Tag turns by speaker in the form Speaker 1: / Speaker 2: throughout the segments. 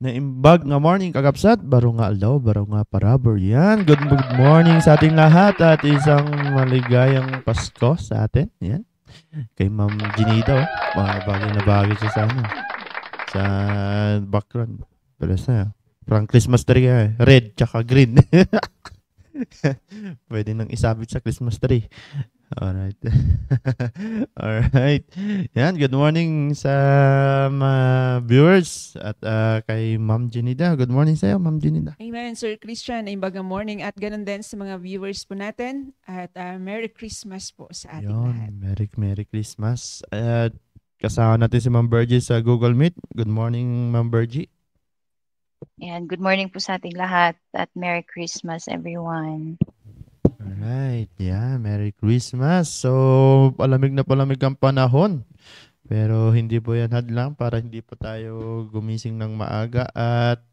Speaker 1: Naimbag nga morning kagapsat, baro nga aldaw, baro nga parabor. Yan, good morning sa ating lahat at isang maligayang Pasko sa atin. Yan, kay Ma'am Ginida, mga bagay na bagay siya sa ano, sa background. Pero sa, parang Christmas tree red tsaka green. Pwede nang isabit sa Christmas tree. Alright. Alright. Yan, good morning sa mga viewers at kay Ma'am Ginida. Good morning sa iyo, Ma'am Ginida.
Speaker 2: Amen, Sir Christian. Imbagang morning at ganun din sa mga viewers po natin. At Merry Christmas po sa ating lahat.
Speaker 1: Merry Christmas. At kasama natin si Ma'am Bergie sa Google Meet. Good morning, Ma'am Bergie.
Speaker 3: Yan, good morning po sa ating lahat at Merry Christmas everyone.
Speaker 1: Alright, yeah, Merry Christmas. So, palamig na palamig ang panahon. Pero hindi po yan hadlang para hindi po tayo gumising ng maaga at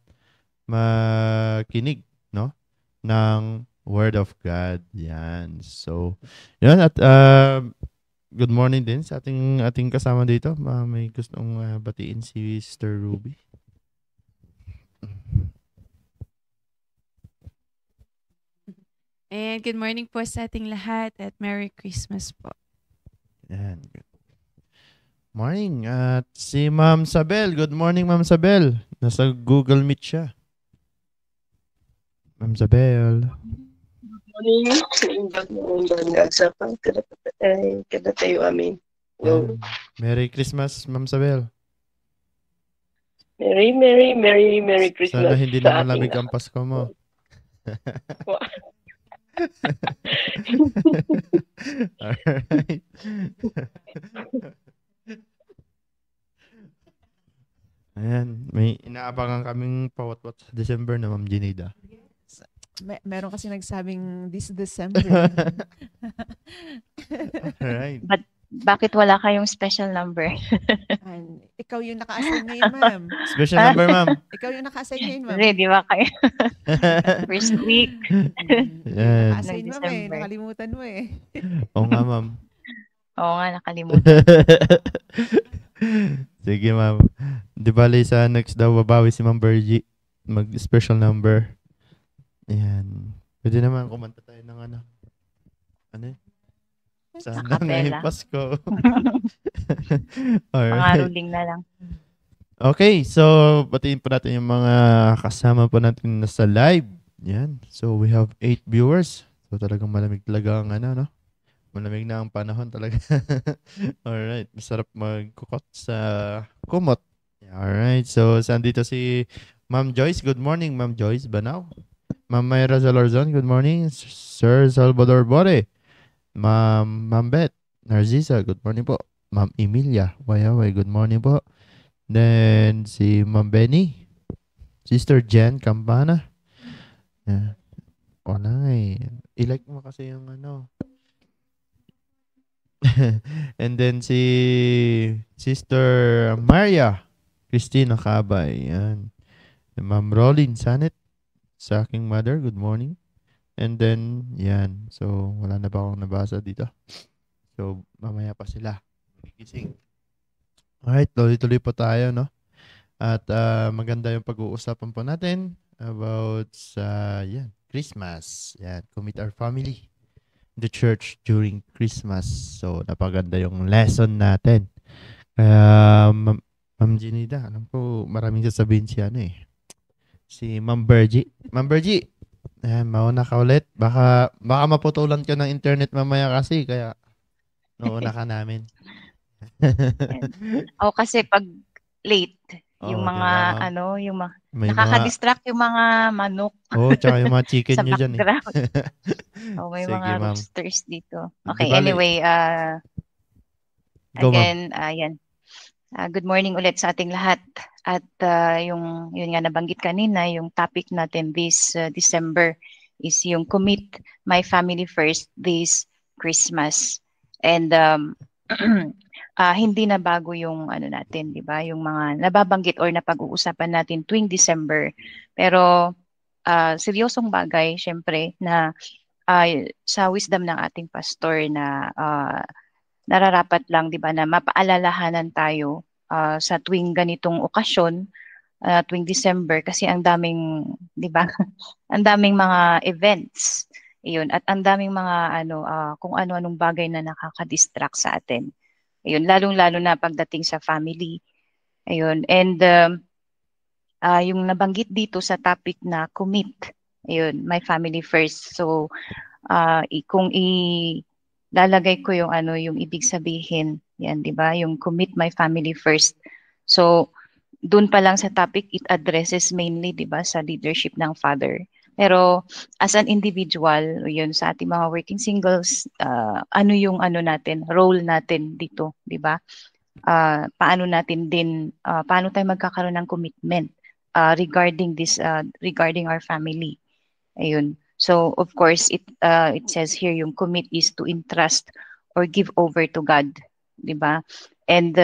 Speaker 1: makinig, no? Ng Word of God. Yan. So, yan at good morning din sa ating kasama dito. May gustong batiin si Sister Ruby.
Speaker 4: And good morning po sa ating lahat at Merry Christmas po.
Speaker 1: Yan. Morning. At si Ma'am Sabel. Good morning, Ma'am Sabel. Nasa Google Meet siya. Ma'am Sabel.
Speaker 5: Good morning. Kada tayo amin.
Speaker 1: Merry Christmas, Ma'am Sabel.
Speaker 5: Merry Christmas.
Speaker 1: Sana hindi na malamig ang Pasko mo. Alright. Ayan, may inaabangan kaming pawat-wat sa December na Ma'am Ginida.
Speaker 2: Meron kasi nagsabing this December.
Speaker 1: Alright.
Speaker 3: But bakit wala kayong special number?
Speaker 2: Ikaw yung naka-assign ngayon, ma'am.
Speaker 1: Special number, ma'am.
Speaker 2: Ikaw yung naka-assign ngayon, ma'am.
Speaker 3: Ready ba kayo? First week.
Speaker 1: Yan.
Speaker 2: Naka-assign mo nakalimutan mo eh.
Speaker 1: Oo nga, ma'am.
Speaker 3: Oo nga, nakalimutan.
Speaker 1: Sige, ma'am. Di bali sa next daw babawi si Ma'am Bergie. Mag-special number. Ayan. Pwede naman kumanta tayo ng ano. Ano eh? Sana ngayong Pasko.
Speaker 3: Pangaruling na lang.
Speaker 1: Okay, so batiin po natin yung mga kasama po natin na sa live. Yan. So we have 8 viewers. So talagang malamig talaga ang ano, no? Malamig na ang panahon talaga. Alright. Masarap magkukot sa kumot. Alright. So sandito si Ma'am Joyce. Good morning, Ma'am Joyce Banaw. Ma'am Mayra Zalorzon. Good morning. Sir Salvador Bore. Ma'am Beth Narcisa, good morning po. Ma'am Emilia Wayaway, good morning po. Then si Ma'am Benny, Sister Jen Campana. Yeah. Wala i-like mo kasi yung ano. And then si Sister Maria Christina Cabay. Yan. Ma'am Rolin Sanet, sa aking mother, good morning. And then, yan. So, wala na ba akong nabasa dito? So, mamaya pa sila. Gigising. Alright, tuloy-tuloy po tayo, no? At maganda yung pag-uusapan po natin about sa, yan, Christmas. Yan, commit our family in the church during Christmas. So, napaganda yung lesson natin. Kaya, Ma'am Ginida, alam ko maraming sasabihin siya, ano eh. Si Ma'am Bergie. Ma'am Bergie, mauna ka ulit. Baka maputulan ka ng internet mamaya kasi, kaya nauna ka namin.
Speaker 3: O kasi pag late, yung mga,
Speaker 1: diba?
Speaker 3: ano, yung mga, nakaka-distract yung mga manok.
Speaker 1: Tsaka yung mga chicken nyo dyan eh.
Speaker 3: May sige, mga roosters dito. Okay,
Speaker 1: diba,
Speaker 3: anyway, again, yan. Good morning ulit sa ating lahat. At yun nga nabanggit kanina, yung topic natin this December is yung commit my family first this Christmas. And hindi na bago yung ano natin, di ba? Yung mga nababanggit or napag-uusapan natin tuwing December. Pero seryosong bagay, syempre, na sa wisdom ng ating pastor na nararapat lang, di ba, na mapaalalahanan tayo sa tuwing ganitong okasyon tuwing December kasi ang daming, 'di ba? Ang daming mga events. Ayun, at ang daming mga kung ano-anong bagay na nakaka-distract sa atin. Ayun, lalong-lalo na pagdating sa family. Ayun, and yung nabanggit dito sa topic na commit. Ayun, my family first. So, kung ilalagay ko yung yung ibig sabihin, yan, 'di ba? Yung commit my family first. So, doon pa lang sa topic, it addresses mainly, 'di ba, sa leadership ng father. Pero as an individual, yun sa ating mga working singles, ano yung natin, role natin dito, 'di ba? Paano natin din paano tayo magkakaroon ng commitment regarding our family. Ayun. So of course it says here yung commit is to entrust or give over to God, 'di ba? And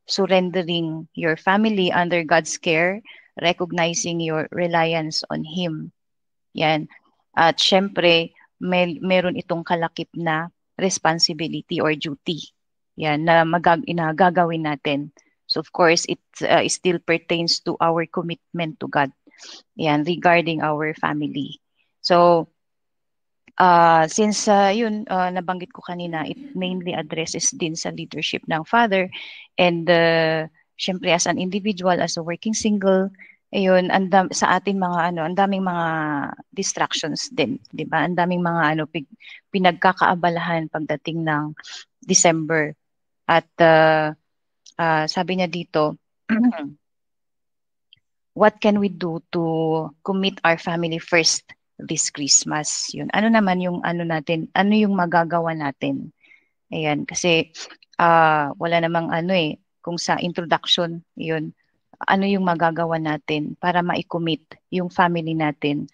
Speaker 3: surrendering your family under God's care, recognizing your reliance on Him. Yan. At syempre, meron itong kalakip na responsibility or duty. Yan, na gagawin natin. So of course, it still pertains to our commitment to God. Yan, regarding our family. So, since nabanggit ko kanina, it mainly addresses din sa leadership ng father and syempre as an individual, as a working single, ayun, sa atin mga ang daming mga distractions din, 'di ba? Ang daming mga pinagkakaabalahan pagdating ng December. At sabi niya dito, what can we do to commit our family first this Christmas? Yun. Ano naman yung natin, ano yung magagawa natin? Ayan, kasi wala namang kung sa introduction, yun, ano yung magagawa natin para ma-commit yung family natin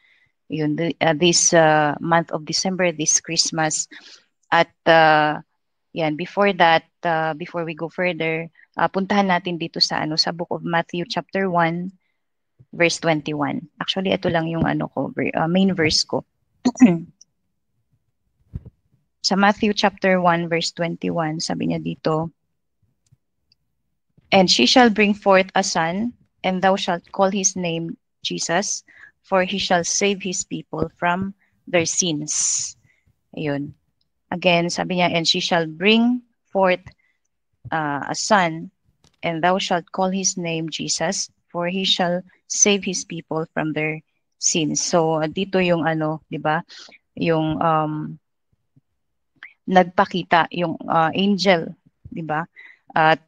Speaker 3: yun this month of December, this Christmas. At yan, before that, before we go further, puntahan natin dito sa sa book of Matthew chapter 1 verse 21. Actually, ito lang yung main verse ko. Sa Matthew chapter 1 verse 21, sabi niya dito, and she shall bring forth a son, and thou shalt call his name Jesus, for he shall save his people from their sins. Ayun. Again, sabi niya, and she shall bring forth a son, and thou shalt call his name Jesus, for he shall save his people from their sins. So, dito yung 'di ba? Yung nagpakita yung angel, 'di ba? At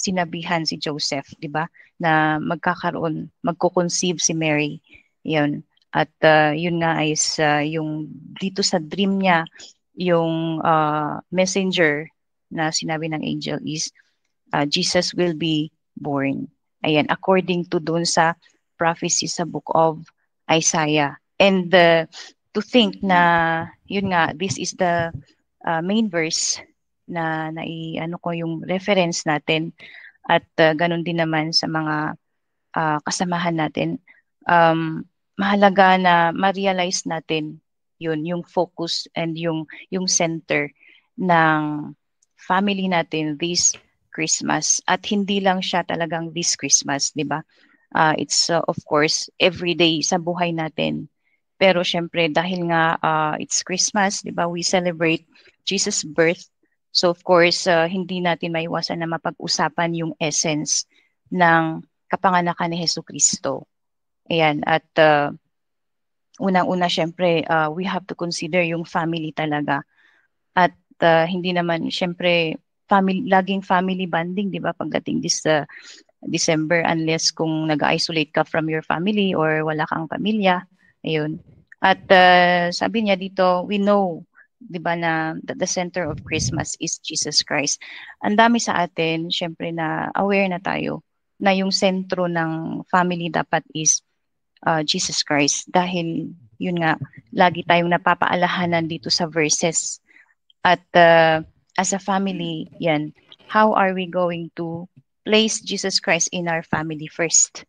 Speaker 3: sinabihan si Joseph, 'di ba, na magko-conceive si Mary. 'Yun. At yun nga is yung dito sa dream niya, yung messenger na sinabi ng angel is Jesus will be born. Ayan, according to doon sa prophecy sa book of Isaiah. And to think na, yun nga, this is the main verse na ko yung reference natin. At ganun din naman sa mga kasamahan natin. Mahalaga na ma-realize natin yun, yung focus and yung center ng family natin this Christmas. At hindi lang siya talagang this Christmas, di ba? It's of course every day sa buhay natin. Pero syempre dahil nga it's Christmas, di ba? We celebrate Jesus' birth. So of course hindi natin maiwasan na mapag-usapan yung essence ng kapanganakan ni Jesucristo. Ayan, at unang-una syempre we have to consider yung family talaga. At hindi naman syempre laging family bonding, di ba, pagdating this December, unless kung nag-isolate ka from your family or wala kang pamilya. Ayun. At sabi niya dito, we know, di ba, na the center of Christmas is Jesus Christ. Ang dami sa atin, syempre na aware na tayo na yung sentro ng family dapat is Jesus Christ. Dahil, yun nga, lagi tayong napapaalahanan dito sa verses. At as a family, yan, how are we going to place Jesus Christ in our family first?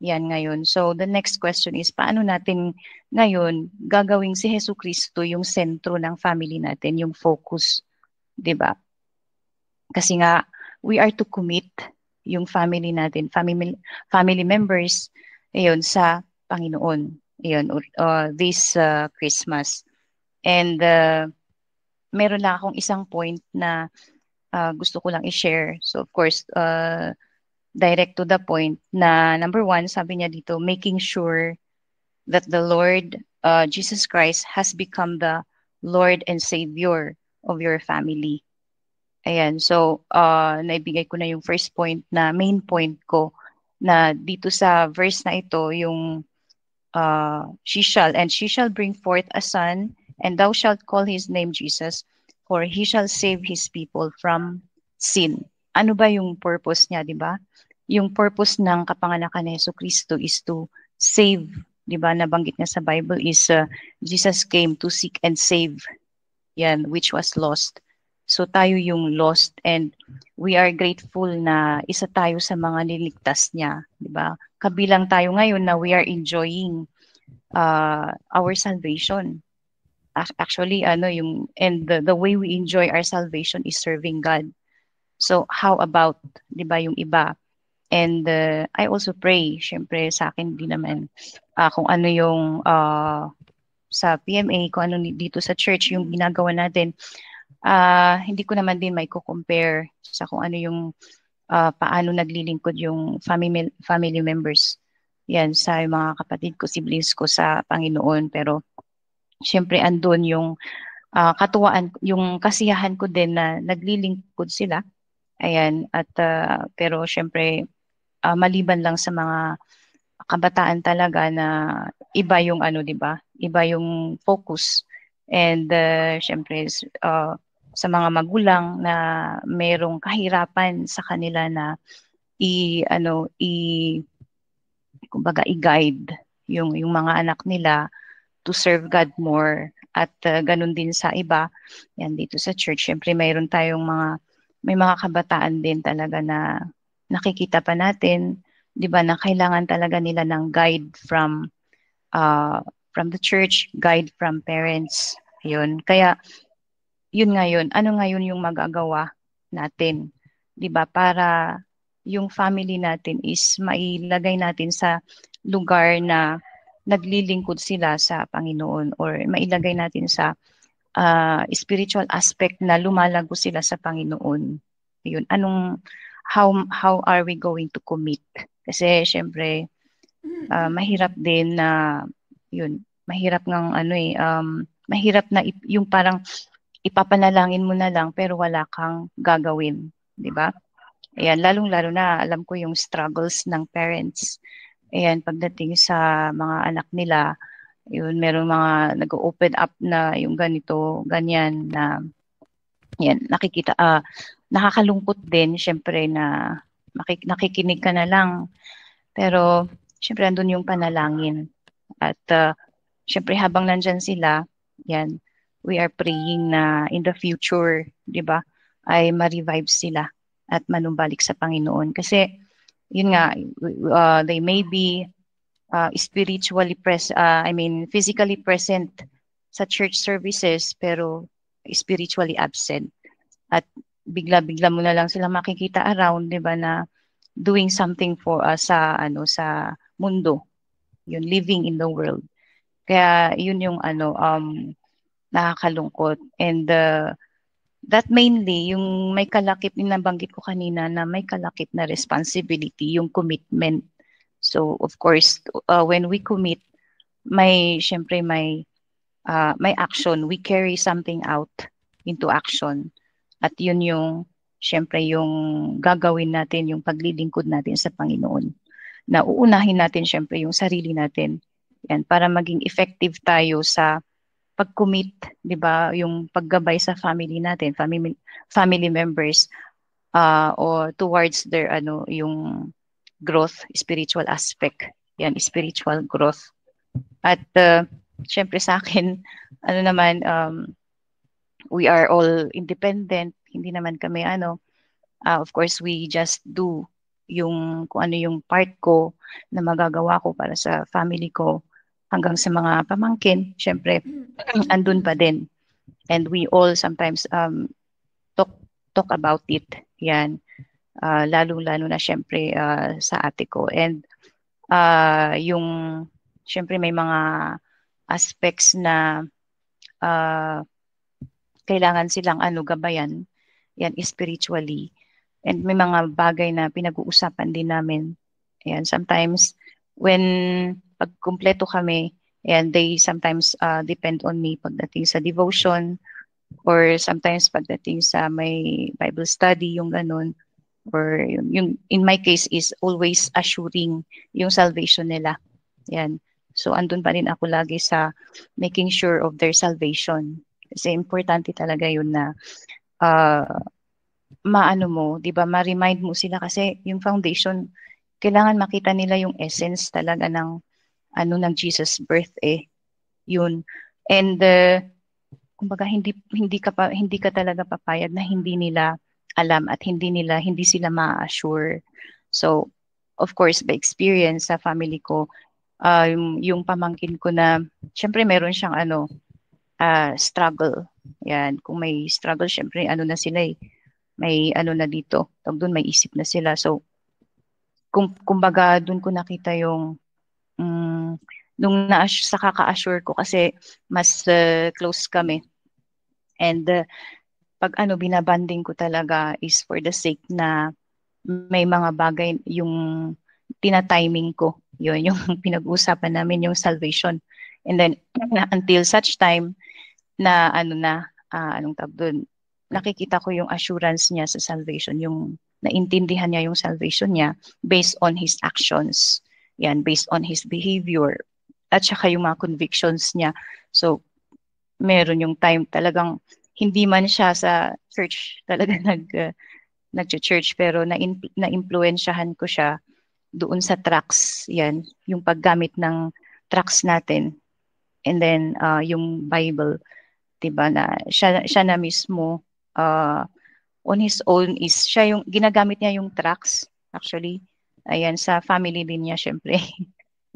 Speaker 3: Yan ngayon. So the next question is, paano natin ngayon gagawing si Jesucristo yung sentro ng family natin, yung focus, 'di ba? Kasi nga we are to commit, yung family natin, family members, ayun, sa Panginoon. Ayun, this Christmas. And meron lang akong isang point na gusto ko lang i-share. So of course, direct to the point na number one, sabi niya dito, making sure that the Lord Jesus Christ has become the Lord and Savior of your family. Ayan, so naibigay ko na yung first point na main point ko na dito sa verse na ito, yung she shall bring forth a son, and thou shalt call his name Jesus, for he shall save his people from sin. Ano ba yung purpose niya, di ba? Yung purpose ng kapanganakan ni Jesucristo is to save, di ba? Nabanggit niya sa Bible is Jesus came to seek and save, yan, which was lost. So tayo yung lost, and we are grateful na isa tayo sa mga niligtas niya, di ba? Kabilang tayo ngayon na we are enjoying our salvation. Actually, the way we enjoy our salvation is serving God. So how about, di ba, yung iba? And I also pray, syempre sa akin din naman, kung ano yung sa PMA, kung ano dito sa church yung ginagawa natin, hindi ko naman din may compare sa kung ano yung paano naglilingkod yung family members yan sa mga kapatid ko, siblings ko sa Panginoon. Pero syempre andun yung katuwaan, yung kasiyahan ko din na naglilingkod sila. Ayan, at pero syempre maliban lang sa mga kabataan talaga na iba yung di ba? Iba yung focus. And syempre sa mga magulang na merong kahirapan sa kanila na kumbaga i-guide yung mga anak nila to serve God more, at ganun din sa iba. Yan dito sa church, syempre may mga kabataan din talaga na nakikita pa natin, 'di ba, na kailangan talaga nila ng guide from the church, guide from parents. Yun. Kaya yun ngayon, ano ngayon yung magagawa natin, 'di ba, para yung family natin is mailagay natin sa lugar na naglilingkod sila sa Panginoon, or mailagay natin sa spiritual aspect na lumalago sila sa Panginoon. Yun. How are we going to commit? Kasi syempre mahirap din na mahirap na yung parang ipapanalangin mo na lang pero wala kang gagawin, 'di ba? Ayan, lalong-lalo na alam ko yung struggles ng parents. Ayan, pagdating sa mga anak nila, yun, merong mga nag-open up na yung ganito, ganyan na yan, nakikita, nakakalungkot din, syempre na nakikinig ka na lang. Pero, syempre, andun yung panalangin. At, syempre, habang nandyan sila, yan, we are praying na in the future, di ba, ay ma-revive sila at manumbalik sa Panginoon. Kasi, yun nga, they may be physically present sa church services, pero spiritually absent. At bigla-bigla mo na lang sila makikita around, 'di ba, na doing something for sa mundo. Yun, living in the world. Kaya yun yung nakakalungkot. And that mainly yung may kalakip, nabanggit ko kanina na may kalakip na responsibility, yung commitment. So of course, when we commit, syempre may action, we carry something out into action. At yun yung syempre yung gagawin natin, yung paglilingkod natin sa Panginoon. Na uunahin natin syempre yung sarili natin. Yan, para maging effective tayo sa pag-commit, 'di ba? Yung paggabay sa family natin, family members or towards their yung growth, spiritual aspect. Yan, spiritual growth. At syempre sa akin, we are all independent. Hindi naman kami of course we just do yung kung ano yung part ko na magagawa ko para sa family ko, hanggang sa mga pamangkin, syempre andun pa din. And we all sometimes talk about it. Yan. lalo-lalo na syempre sa ate ko. And yung syempre may mga aspects na kailangan silang gabayan yan spiritually. And may mga bagay na pinag-uusapan din namin. Ayan, sometimes when pag kumpleto kami, and they sometimes depend on me pagdating sa devotion or sometimes pagdating sa may Bible study, yung ganun. Or yung in my case is always assuring yung salvation nila. Yan. So andun pa rin ako lagi sa making sure of their salvation. Kasi importante talaga yun na maano mo, 'di ba, ma-remind mo sila kasi yung foundation kailangan makita nila yung essence talaga ng ng Jesus birth yun. And kumbaga hindi ka talaga papayag na hindi nila alam at hindi sila ma-assure. So of course by experience sa family ko, yung pamangkin ko na syempre meron siyang struggle. Yan, kung may struggle syempre na sila may na dito, doon may isip na sila. So kumbaga doon ko nakita yung nung sa kaka-assure ko kasi mas close kami. And pag binabanding ko talaga is for the sake na may mga bagay yung tina-timing ko. Yun yung pinag-uusapan namin yung salvation. And then until such time na anong tawag doon, nakikita ko yung assurance niya sa salvation, yung naintindihan niya yung salvation niya based on his actions. Yan, based on his behavior at saka yung mga convictions niya. So meron yung time talagang hindi man siya sa church talaga nag-church pero na-impluwensyahan ko siya doon sa tracts, yan, yung paggamit ng tracts natin. And then yung Bible, 'di ba, na siya na mismo on his own is siya yung ginagamit niya yung tracts actually. Ayan, sa family din niya syempre.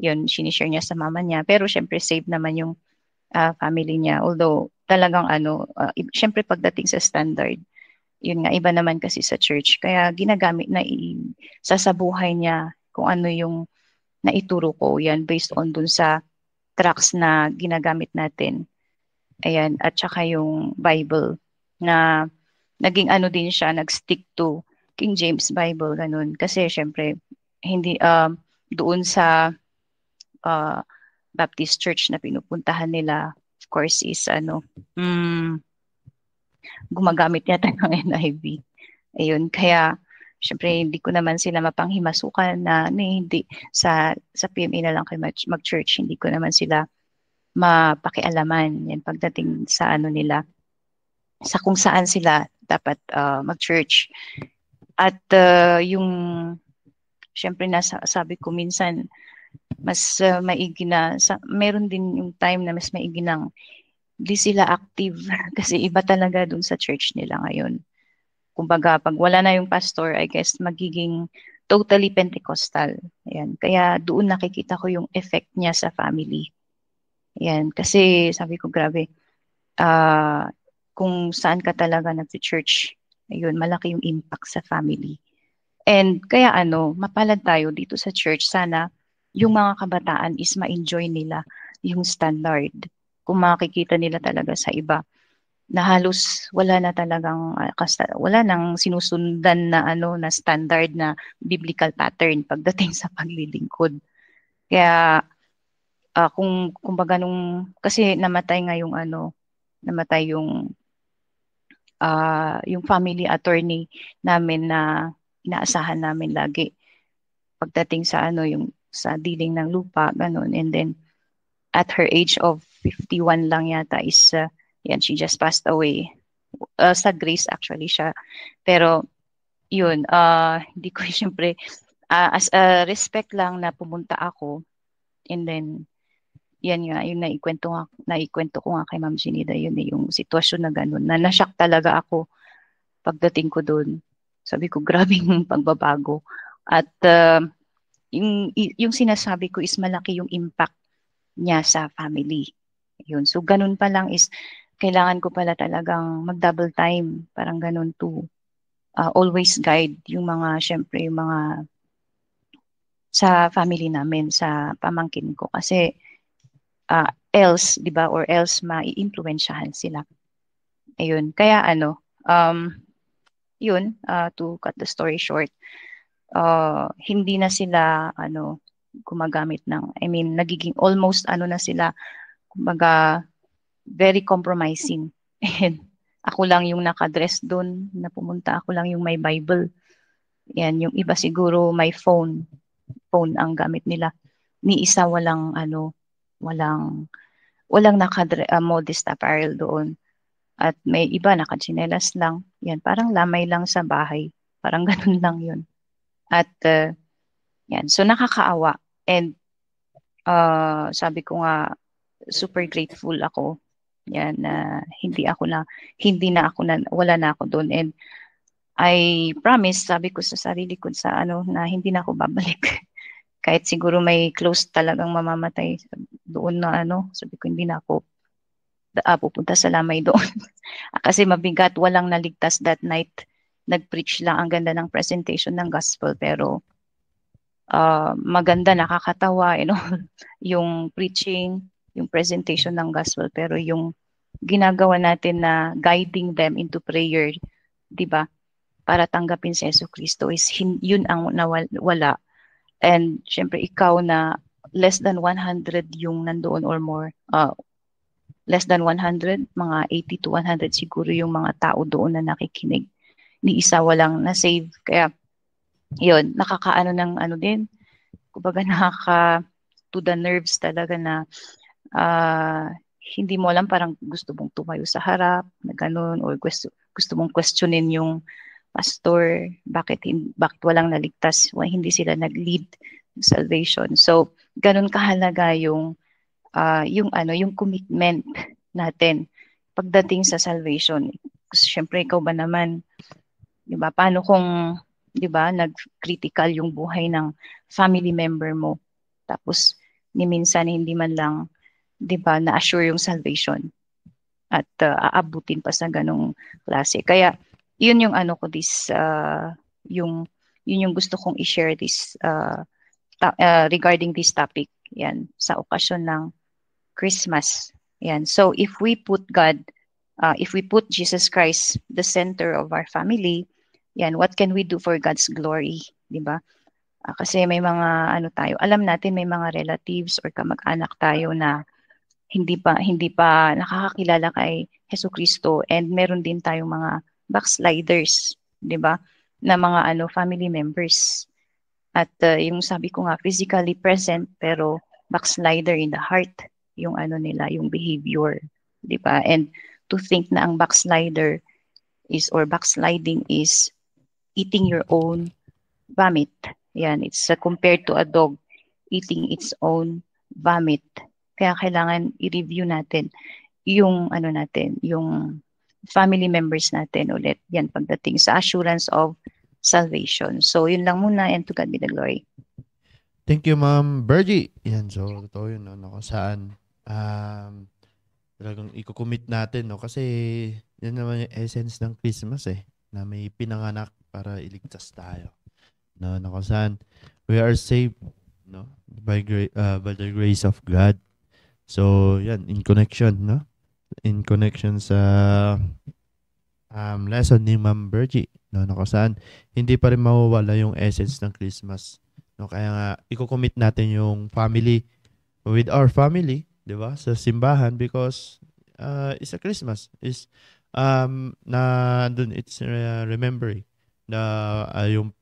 Speaker 3: Yun, sinishare niya sa mama niya. Pero syempre safe naman yung family niya. Although talagang syempre pagdating sa standard, yun nga, iba naman kasi sa church. Kaya ginagamit na sasabuhay niya kung ano yung naituro ko. Yan, based on dun sa tracts na ginagamit natin. Ayan, at saka yung Bible na naging din siya, nag-stick to King James Bible, ganun. Kasi syempre, hindi, doon sa Baptist Church na pinupuntahan nila, of course, is gumagamit yata ng NIV. Ayun, kaya syempre hindi ko naman sila mapanghimasukan na hindi sa PMA na lang kayo mag-church, hindi ko naman sila mapakialaman yan pagdating sa nila, sa kung saan sila dapat mag-church. At yung syempre sabi ko minsan mas maigi na meron din yung time na mas maigi nang di sila active kasi iba talaga dun sa church nila ngayon. Kumbaga pag wala na yung pastor, I guess magiging totally Pentecostal. Ayan. Kaya doon nakikita ko yung effect niya sa family. Ayan. Kasi sabi ko grabe, kung saan ka talaga nag-church, ayun, malaki yung impact sa family. And kaya mapalad tayo dito sa church, sana yung mga kabataan is ma-enjoy nila yung standard. Kung makikita nila talaga sa iba na halos wala na talagang wala nang sinusundan na na standard na biblical pattern pagdating sa paglilingkod. Kaya kumbaga kasi namatay nga yung yung family attorney namin na inaasahan namin lagi pagdating sa yung sa dealing ng lupa, ganun. And then at her age of 51 lang yata is yan, she just passed away. Sa grace actually siya. Pero yun, hindi ko siyempre as a respect lang na pumunta ako. And then yan nga, yung naikwento ko nga kay Ma'am Ginida, yun yung sitwasyon na ganun. Na nashock talaga ako pagdating ko doon. Sabi ko, grabing pagbabago. At yung sinasabi ko is malaki yung impact niya sa family. Yun. So, ganun pa lang is, kailangan ko pala talagang mag-double time. Parang ganun to always guide yung mga, syempre, yung mga sa family namin, sa pamangkin ko. Kasi else, di ba, or else mai-influensyahan sila. Ayun, kaya yun, to cut the story short, hindi na sila, gumagamit ng, nagiging almost, na sila, kumbaga, very compromising. And ako lang yung nakadress doon na pumunta, ako lang yung may Bible. Yan, yung iba siguro may phone ang gamit nila. Ni isa walang modest apparel doon. At may iba nakatsinelas lang. Yan, parang lamay lang sa bahay. Parang ganun lang yun. At yan, so nakakaawa. And sabi ko nga, super grateful ako. Yan, wala na ako doon. And I promise, sabi ko sa sarili ko na hindi na ako babalik. Kahit siguro may close talagang mamamatay doon na sabi ko hindi na ako pupunta sa lamay doon. Kasi mabigat, walang naligtas that night. Nag-preach lang, ang ganda ng presentation ng gospel, pero maganda, nakakatawa, yung preaching, yung presentation ng gospel, pero yung ginagawa natin na guiding them into prayer, di ba? Para tanggapin si Jesucristo is yun ang nawala. And syempre ikaw na less than 100 yung nandoon or more, less than 100, mga 80 to 100 siguro yung mga tao doon na nakikinig. Ni isa walang na-save. Kaya yun, nakakaano ng din, kumbaga to the nerves talaga na hindi mo alam, parang gusto mong tumayo sa harap na ganun, or gusto mong questionin yung pastor, bakit walang naligtas, hindi sila nag-lead salvation. So, ganun kahalaga yung commitment natin pagdating sa salvation. Kasi syempre ikaw ba naman, 'di ba? Paano kung, 'di ba, nag-critical yung buhay ng family member mo. Tapos ni minsan hindi man lang, 'di ba, na-assure yung salvation. At aabutin pa sa ganung klase. Kaya yun yung ko yun yung gusto kong i-share this regarding this topic, yan, sa okasyon ng Christmas. Yan. So if we put Jesus Christ the center of our family, yan, what can we do for God's glory, di ba? Kasi may mga tayo, alam natin may mga relatives or kamag-anak tayo na hindi pa nakakakilala kay Jesucristo, and meron din tayong mga backsliders, 'di ba? Na mga family members. At yung sabi ko nga, physically present pero backslider in the heart, yung nila, yung behavior, 'di ba? And to think na ang backslider or backsliding is eating your own vomit. Yan, it's compared to a dog eating its own vomit. Kaya kailangan i-review natin yung yung family members natin ulit. Yan, pagdating sa assurance of salvation. So, yun lang muna, and to God be the glory.
Speaker 1: Thank you, Ma'am Bergie. Yan, so, totoo yun, kung saan talagang i-commit natin, no? Kasi yan naman yung essence ng Christmas, na may pinanganak para iligtas tayo. No, kung saan we are saved, no? By the grace of God. So, yan, in connection, no? In connection sa lesson ni Ma'am Bergie, no, kung saan hindi pa rin mawawala yung essence ng Christmas, no? Kaya nga i-commit natin yung family with our family, 'di ba, sa simbahan, because it's a Christmas, is na dun it's remembering na yung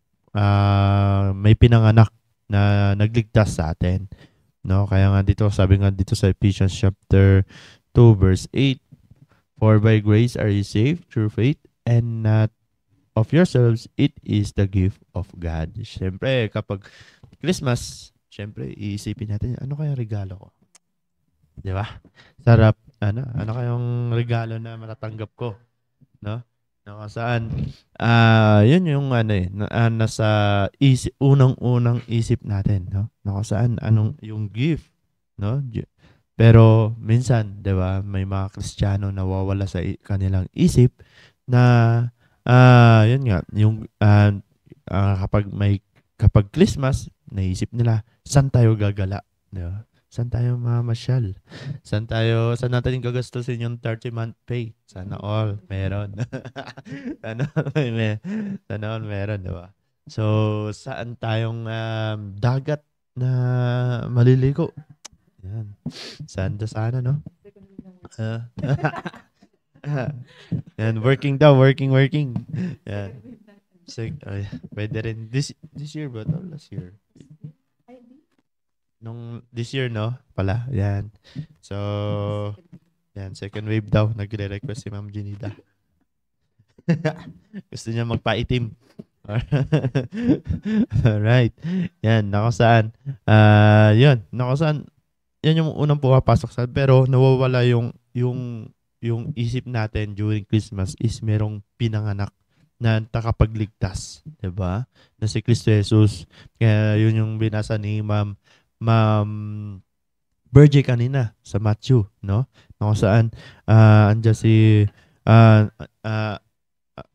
Speaker 1: may pinanganak na nagligtas sa atin, no? Kaya nga dito, sabi nga dito sa Ephesians chapter 2 verse 8, for by grace are you saved through faith, and not of yourselves, it is the gift of God. Siyempre, kapag Christmas, siyempre, iisipin natin, ano kayang regalo ko? Di ba? Sarap, ano kayang regalo na matatanggap ko? No? Saan, yun yung nasa unang-unang isip natin, no? Saan, anong yung gift, no? Pero minsan, 'di ba, may mga Kristiyano na nawawala sa kanilang isip na yun nga, yung kapag Christmas, naisip nila, saan tayo gagala? Di ba? Saan tayo mamasyal? Saan natin gagastusin yung 30-month pay? Sana all meron. Sana all meron, di ba? So, saan tayong dagat na maliligo? Yan. Sana, no? Yan, working daw, working. Yan. So, pwede rin. This year ba? No, last year. This year, no? Pala, yan. So, yan, second wave daw. Nagre-request si Ma'am Junida. Gusto niya magpaitim. Alright. Yan, nakasaan. Yan yung unang pumapasok sa, pero nawawala yung isip natin during Christmas is merong pinanganak na takapagligtas, 'di ba? Na si Kristo Jesus. Kaya yun yung binasa ni Ma'am Berge kanina sa Matthew, no? Kung saan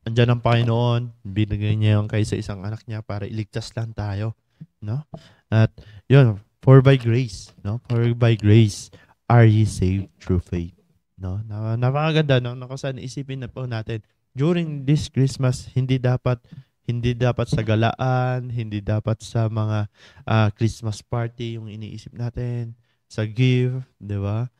Speaker 1: andyan ang Panginoon, binigay niya yung kay sa isang anak niya para iligtas lang tayo, no? At yun, for by grace, no? For by grace are ye saved through faith, no? Napakaganda, no? Kung saan isipin na po natin during this Christmas, hindi dapat sa galaan, hindi dapat sa mga Christmas party yung iniisip natin, sa gift, di ba?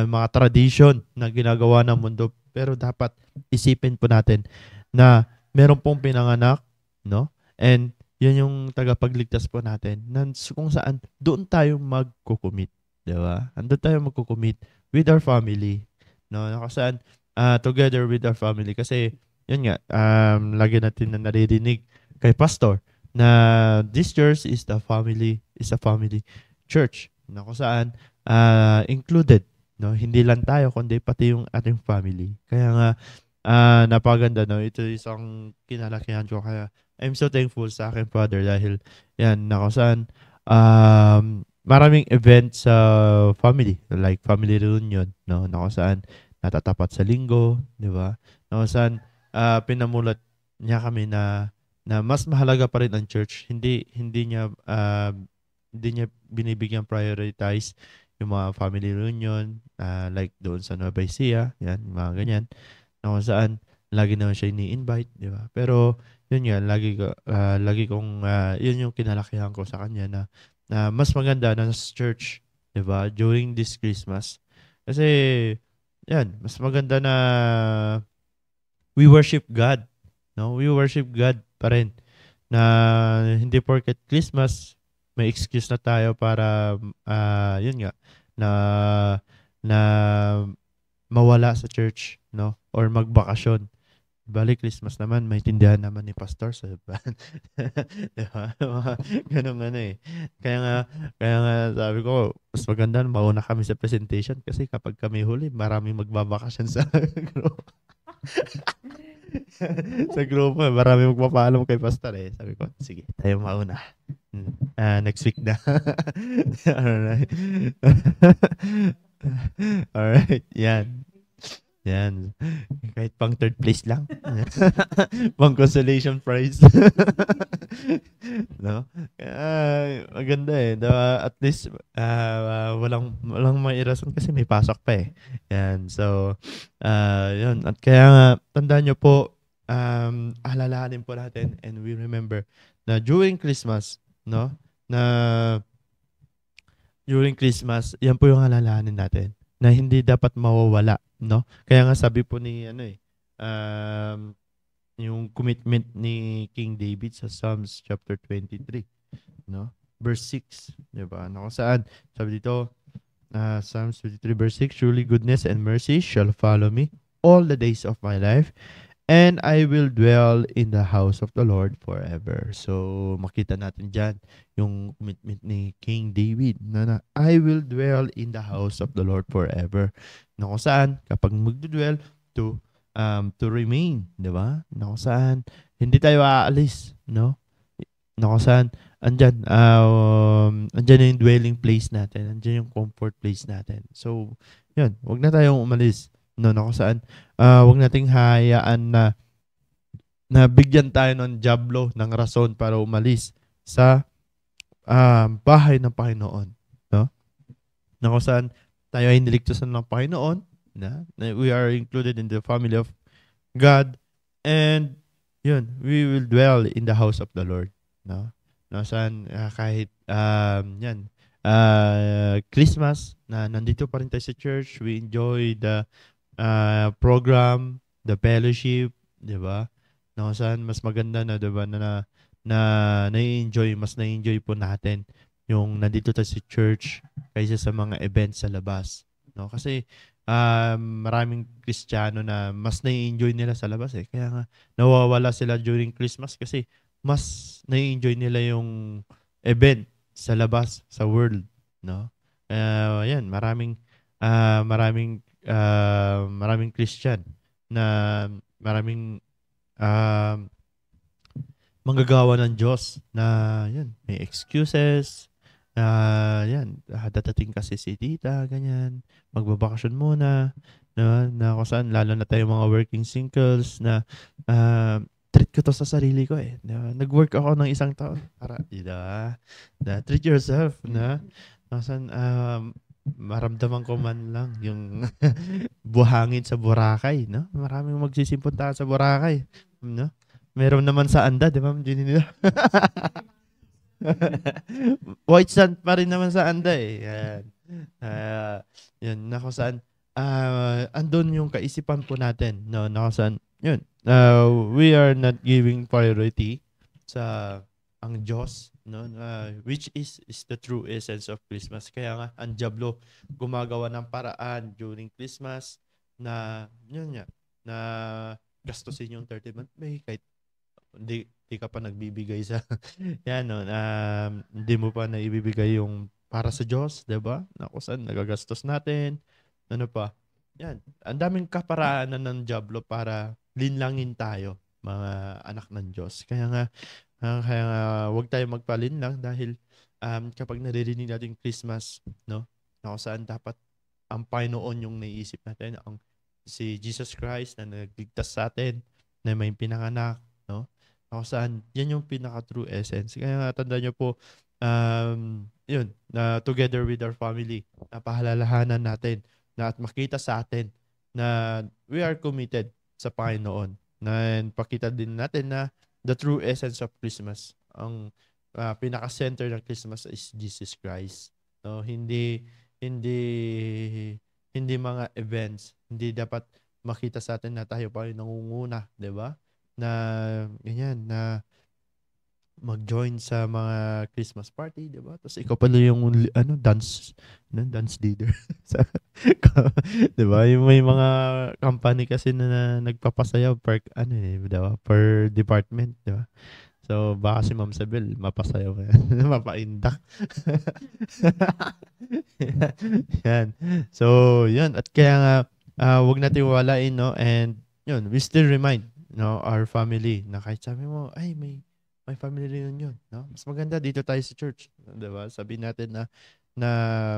Speaker 1: Mga tradition na ginagawa ng mundo. Pero dapat isipin po natin na meron pong pinanganak, no? And yun yung tagapagligtas po natin. Kung saan doon tayo magkukumit, di ba? Doon tayo magkukumit with our family, no? Kung saan together with our family. Kasi yun nga, lagi natin na naririnig kay pastor na this church is a family church, na kung saan included, no? Hindi lang tayo kundi pati yung ating family. Kaya nga napaganda, no? Ito isang kinalakihan ko, kaya I'm so thankful sa aking father dahil yan, na kung saan maraming events sa family, like family reunion, no? Na kung saan natatapat sa linggo, di ba? Na kung saan pinamulat niya kami na mas mahalaga pa rin ang church. Hindi niya binibigyan prioritize yung mga family reunion, like doon sa Nueva Ecija, yan, mga ganyan. Na kung saan lagi naman siya ini-invite, di ba? Pero yun nga, lagi kong yun yung kinalakihan ko sa kanya na mas maganda na sa church, di ba? During this Christmas. Kasi yan, mas maganda na we worship God. No, we worship God pa rin. Na hindi porket Christmas, may excuse na tayo para yun nga, na mawala sa church, no? Or magbakasyon. Balik Christmas naman, may tindahan naman ni pastor sa diba? Ganun Kaya nga sabi ko, mas maganda mauna kami sa presentation kasi kapag kami huli, maraming magbabakasyon sa group. Sa group, marami magpapaalam kay pastor eh. Sabi ko, sige, tayo mauna. Next week na. Alright. Alright, yan. Kahit pang third place lang. Pang consolation prize. No? Maganda eh. At least, walang may irason kasi may pasok pa eh. Yan. So, yun. At kaya nga, tandaan nyo po, alalahanin po natin and we remember na during Christmas, no? Na during Christmas, yan po yung alalahanin natin na hindi dapat mawawala, no? Kaya nga sabi po ni yung commitment ni King David sa Psalms chapter 23, no? Verse 6, 'di ba? Na kung saan sabi dito, Psalms 23 verse 6, surely goodness and mercy shall follow me all the days of my life, and I will dwell in the house of the Lord forever. So, makita natin dyan yung commitment ni King David na I will dwell in the house of the Lord forever. Na kung saan, kapag magdudwell, to remain, di ba? Na kung saan, hindi tayo aalis, no? Na kung saan, andyan yung dwelling place natin, andyan yung comfort place natin. So, yun, wag na tayong umalis. No, na kung saan, wag nating hayaan na nabigyan tayo ng jablo, ng rason para umalis sa bahay ng Panginoon. No? Na kung saan tayo ay niligtasan ng Panginoon, na we are included in the family of God, and yun, we will dwell in the house of the Lord. No? No, saan kahit Christmas, na nandito pa rin tayo sa church, we enjoy the program, the fellowship, di ba? No, saan mas maganda na, di ba, na mas na-enjoy po natin yung nandito tayo sa church kaysa sa mga events sa labas. No? Kasi maraming Kristiyano na mas na-enjoy nila sa labas eh. Kaya nga nawawala sila during Christmas kasi mas na-enjoy nila yung event sa labas, sa world. No? Yan, maraming Christian na maraming manggagawa ng Diyos na yan, may excuses, dadating kasi si tita, ganyan, magbabakasyon muna, na kung saan, lalo na tayo mga working singles, na treat ko to sa sarili ko eh. Nag-work ako ng 1 taon para, treat yourself, na kung saan, maramdaman ko man lang yung buhangin sa Boracay, no? Maraming magsisipunta sa Boracay, no? Meron naman sa Anda, di ba? Nila. White sand pa rin naman sa Anda eh. Yan, na kung saan andun yung kaisipan po natin, no? Na kung saan, yun, we are not giving priority sa ang Diyos, no? Which is the true essence of Christmas. Kaya nga, ang diablo gumagawa ng paraan during Christmas na, yun nga, na gastusin yung 30th pay kahit hindi ka pa nagbibigay sa yan, no? Hindi mo pa naibibigay yung para sa Diyos, 'di ba? Na kung saan nagagastos natin. Ano pa? Yan. Ang daming kaparaanan ng diablo para linlangin tayo, mga anak ng Diyos. Kaya nga wag tayo magpalinlang dahil kapag naririnig natin Christmas, no? Na kung saan dapat ang Panginoon yung naiisip natin, ang si Jesus Christ na nagligtas sa atin, na may pinanganak, no? Na kung saan yan yung pinaka-true essence. Kaya nga tandaan nyo po, yun, together with our family, napahalalahanan natin na at makita sa atin na we are committed sa Panginoon. Na pakita din natin na the true essence of Christmas, ang pinaka-center ng Christmas is Jesus Christ. No, hindi mga events. Hindi dapat makita sa atin na tayo pa yung nangunguna, 'di ba? Na ganyan, na mag-join sa mga Christmas party, 'di ba? Tapos ikaw pala yung dance leader. 'Di ba? Yung may mga company kasi na nagpapasayaw per per department, 'di ba? So baka si Ma'am Sabel mapasayaw mapaindak. Yan. So, yun, at kaya nga wag natin walain, no? And yun, we still remind, no, our family na kahit sabi mo, ay may family reunion, no? Mas maganda dito tayo sa church, 'di ba? Sabihin natin na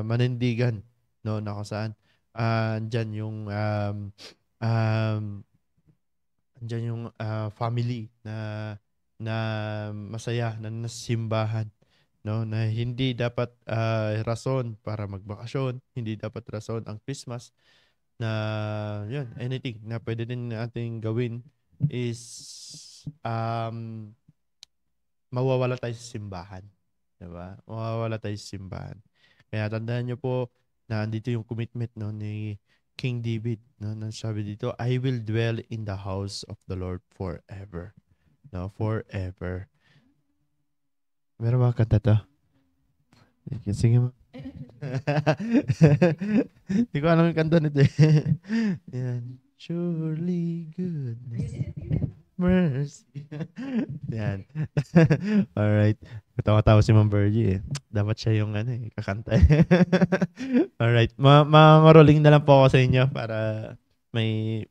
Speaker 1: manindigan, no, na kung saan andyan yung family na masaya, na nasimbahan, no, na hindi dapat rason para magbakasyon, hindi dapat rason ang Christmas, na yun, anything na pwede din nating gawin is mawawala tayo sa simbahan, diba? Mawawala tayo sa simbahan. Kaya tandaan nyo po na andito yung commitment, no, ni King David, no, na sabi dito, I will dwell in the house of the Lord forever. No, forever. Meron ba kanta to? Sige mo. Hindi ko alam yung kanta nito eh. Yan. Surely goodness, mercy. Yan. Alright. Katawa-tawa si Ma'am Bergie eh. Dapat siya yung kakanta. Alright. Mga na lang po ako sa inyo para may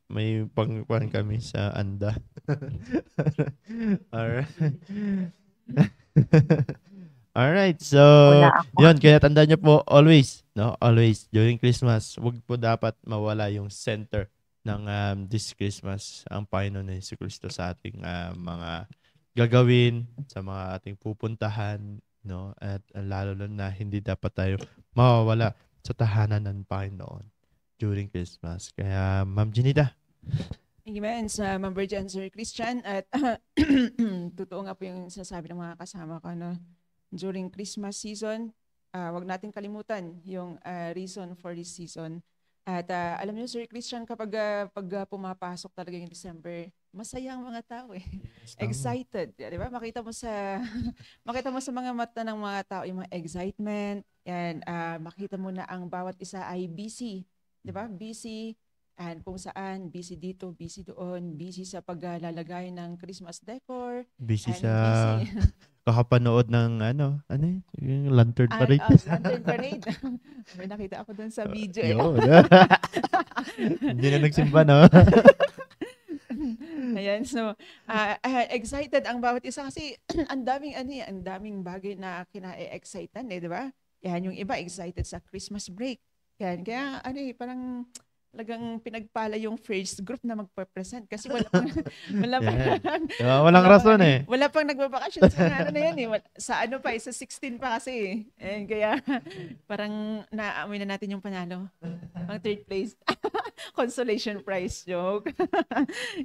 Speaker 1: pangkuhan kami sa Anda. Alright. Alright, so yun, kaya tandaan nyo po always, no, always during Christmas, wag po dapat mawala yung center ng this Christmas ang Panginoon na Jesucristo sa ating mga gagawin, sa mga ating pupuntahan, no? At lalo na hindi dapat tayo mawawala sa tahanan ng Panginoon during Christmas. Kaya, Ma'am Jinita.
Speaker 2: Amen sa Member John Sir Christian at totoo nga po yung sinasabi ng mga kasama ko, no? During Christmas season, wag natin kalimutan yung reason for this season. At alam niyo Sir Christian, kapag pag pumapasok talaga yung December, masaya ang mga tao eh. Excited, di ba? Makita mo sa makita mo sa mga mata ng mga tao yung mga excitement. Yan, makita mo na ang bawat isa ay busy, di ba? Busy and kung saan, busy dito, busy doon, busy sa paglalagay ng Christmas decor.
Speaker 1: Busy
Speaker 2: and
Speaker 1: sa
Speaker 2: busy
Speaker 1: kakapanood ng yung lantern parade.
Speaker 2: Lantern parade. May nakita ako doon sa video.
Speaker 1: Yun. Hindi na nagsimba, no?
Speaker 2: Ayan, so excited ang bawat isa kasi ang daming bagay na kina-excitan di ba? Yan, yung iba excited sa Christmas break. Yan, kaya parang talagang pinagpala yung first group na magpa-present kasi
Speaker 1: walang rason eh.
Speaker 2: Wala pang nagbabakasyon sa na yan eh. Sa sa 16 pa kasi eh. And kaya parang naamoy na natin yung panalo. Ang third place. Consolation prize joke.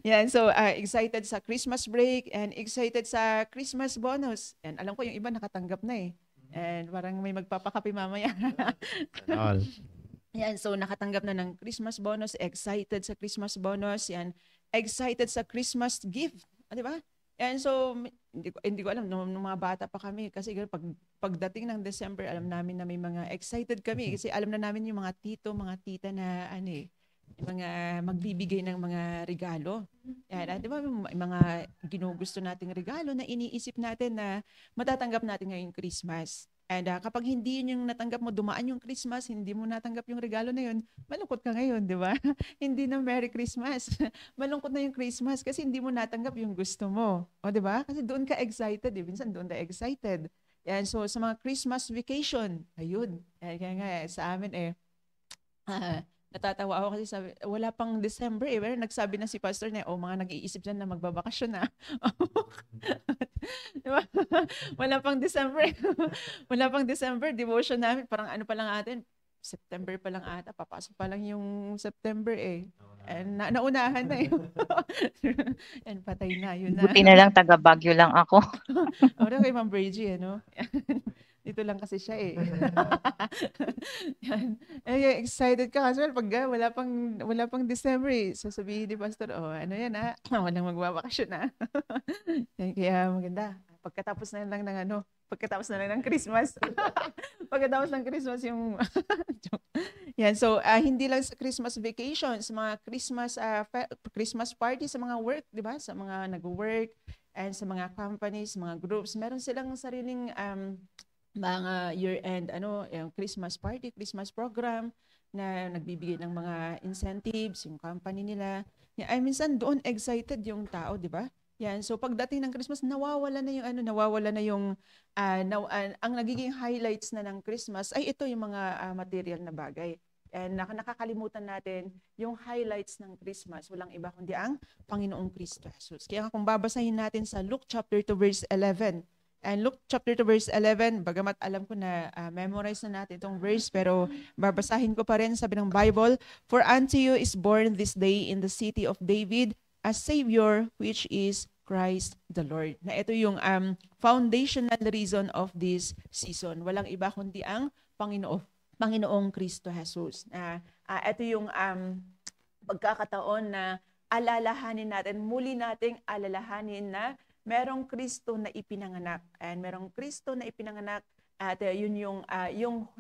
Speaker 2: Yan, so excited sa Christmas break and excited sa Christmas bonus. And alam ko yung iba nakatanggap na eh. And parang may magpapakape mamaya.
Speaker 1: All.
Speaker 2: Yan, so nakatanggap na ng Christmas bonus, excited sa Christmas bonus, yan, excited sa Christmas gift, di ba? And so, hindi ko alam, nung mga bata pa kami, kasi pagdating ng December, alam namin na may mga excited kami, kasi alam na namin yung mga tito, mga tita na, mga magbibigay ng mga regalo. Yan, di ba, mga ginugusto nating regalo na iniisip natin na matatanggap natin ngayong Christmas. And kapag hindi yun yung natanggap mo, dumaan yung Christmas, hindi mo natanggap yung regalo na yun, malungkot ka ngayon, di ba? Hindi na Merry Christmas. Malungkot na yung Christmas kasi hindi mo natanggap yung gusto mo. O, di ba? Kasi doon ka excited. Minsan doon ka excited. Yan, so sa mga Christmas vacation, ayun. Kaya nga, sa amin natatawa ako kasi sabi, wala pang December pero nagsabi na si pastor na, mga nag-iisip dyan na magbabakasyon na. Diba? Wala pang December. Wala pang December, devotion namin, parang pa lang atin, September pa lang ata, papasok pa lang yung September eh. And naunahan na yun. And patay na, yun na.
Speaker 3: Buti na lang, taga Baguio lang ako.
Speaker 2: Kay Ma'am Bridgie, Dito lang kasi siya eh. Excited ka kasi pag wala pang December eh. Sasabihin ni Pastor, walang magbabakasyon na. Kaya maganda. Pagkatapos na lang ng Christmas. Pagkatapos ng Christmas yung yan, so hindi lang sa Christmas vacation, sa mga Christmas party sa mga work, 'di ba? Sa mga nag-work and sa mga companies, mga groups, meron silang sariling mga year-end yung Christmas party, Christmas program na nagbibigay ng mga incentives yung company nila. Minsan doon excited yung tao, 'di ba? Yan, so pagdating ng Christmas nawawala na yung ang nagiging highlights na ng Christmas ay ito yung mga material na bagay. And nakakalimutan natin yung highlights ng Christmas, walang iba kundi ang Panginoong Kristo Jesus. Kaya kung babasahin natin sa Luke chapter 2 verse 11, and Luke chapter 2 verse 11, bagamat alam ko na memorize na natin itong verse, pero babasahin ko pa rin, sabi ng Bible, "For unto you is born this day in the city of David a Savior, which is Christ the Lord." Na ito yung foundational reason of this season. Walang iba kundi ang Panginoong Kristo Jesus. Ito yung pagkakataon na muli nating alalahanin na merong Kristo na ipinanganak. And merong Kristo na ipinanganak at yun yung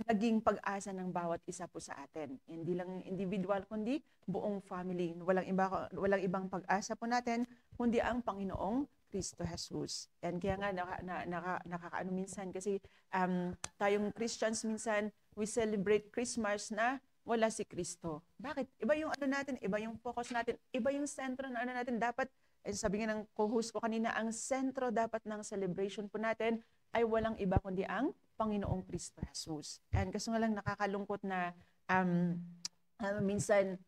Speaker 2: naging pag-asa ng bawat isa po sa atin. Hindi lang individual kundi buong family. Walang ibang pag-asa po natin kundi ang Panginoong Kristo Jesus. And kaya nga nakakaano minsan kasi tayong Christians minsan we celebrate Christmas na wala si Kristo. Bakit? Iba yung natin, iba yung focus natin, iba yung sentro na natin dapat. Sabi nga ng co-host ko kanina, ang sentro dapat ng celebration po natin ay walang iba kundi ang Panginoong Kristo Jesus. And kaso nga lang nakakalungkot na minsan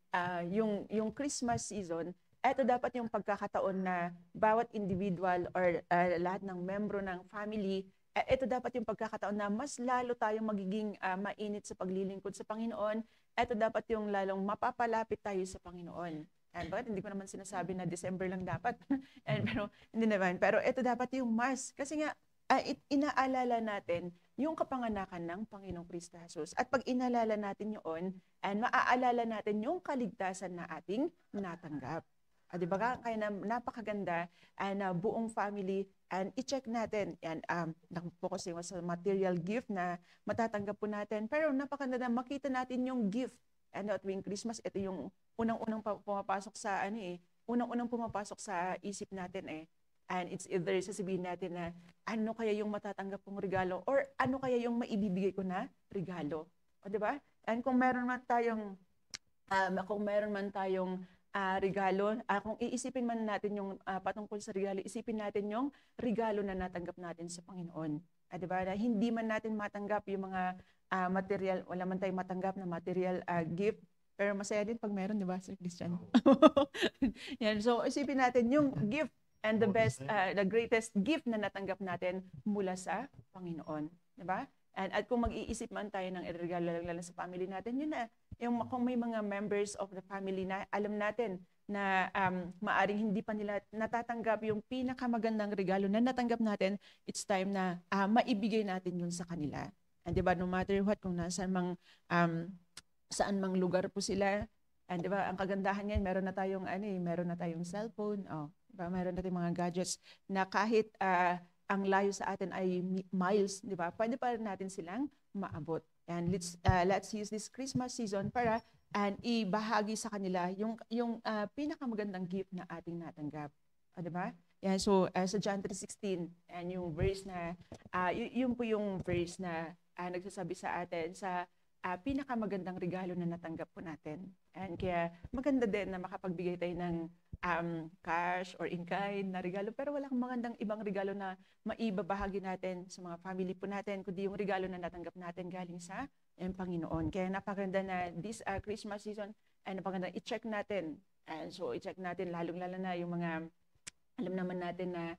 Speaker 2: yung Christmas season, eto dapat yung pagkakataon na bawat individual or lahat ng membro ng family, ito dapat yung pagkakataon na mas lalo tayong magiging mainit sa paglilingkod sa Panginoon. Ito dapat yung lalong mapapalapit tayo sa Panginoon. And bakit hindi ko naman sinasabi na December lang dapat? Pero hindi naman. Pero ito dapat yung mas. Kasi nga, inaalala natin yung kapanganakan ng Panginoong Kristo Jesus. At pag inaalala natin yun, maaalala natin yung kaligtasan na ating natanggap. Di ba? Kaya napakaganda na buong family and i-check natin. Yan, nag-focus sa material gift na matatanggap po natin. Pero napakaganda na makita natin yung gift. Tuwing Christmas, ito yung unang-unang pumapasok sa unang-unang pumapasok sa isip natin And it's either sasabihin natin na ano kaya yung matatanggap kong regalo or ano kaya yung maibibigay ko na regalo. O, di ba? And kung meron man tayong regalo, kung iisipin man natin yung patungkol sa regalo, isipin natin yung regalo na natanggap natin sa Panginoon. Di ba? Na hindi man natin matanggap yung mga material, wala man tayong matanggap na material gift, pero masaya din pag meron, di ba, Sir Christian? Yan. So, isipin natin yung gift and the best, the greatest gift na natanggap natin mula sa Panginoon. Di ba? At kung mag-iisip man tayo ng regalo lalo sa family natin, yun na. Yung, kung may mga members of the family na alam natin na maaring hindi pa nila natatanggap yung pinakamagandang regalo na natanggap natin, it's time na maibigay natin yun sa kanila. And diba, no matter what, kung saan mang lugar po sila, and diba, ang kagandahan ngayon, meron na tayong cellphone, diba, meron na tayong mga gadgets na kahit ang layo sa atin ay miles, diba, pwede pa rin natin silang maabot. And let's use this Christmas season para ibahagi sa kanila yung pinakamagandang gift na ating natanggap. Diba? Yan, so sa John 3:16, and yung verse na yun po yung verse na nagsasabi sa atin sa pinakamagandang regalo na natanggap po natin. And kaya maganda din na makapagbigay tayo ng cash or in-kind na regalo, pero wala kang magandang ibang regalo na maibabahagi natin sa mga family po natin, kundi yung regalo na natanggap natin galing sa Panginoon. Kaya napakaganda na this Christmas season, ay napakaganda i-check natin. And so i-check natin lalong-lalo na yung mga alam naman natin na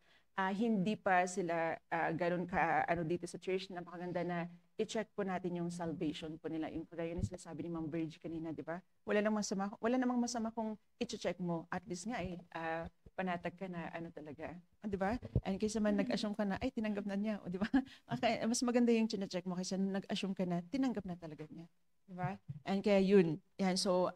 Speaker 2: hindi pa sila ganun ka dito sa church, napakaganda na i-check po natin yung salvation po nila. Yung kagaya na sinasabi ni Ma'am Virg kanina, di ba? Wala namang masama kung i-check mo. At least nga panatag ka na talaga. Di ba? And kaysa man nag-assume ka na, ay tinanggap na niya. O di ba? Okay, mas maganda yung chine-check mo kaysa nag-assume ka na, tinanggap na talaga niya. Diba? And kaya yun. Yan. So,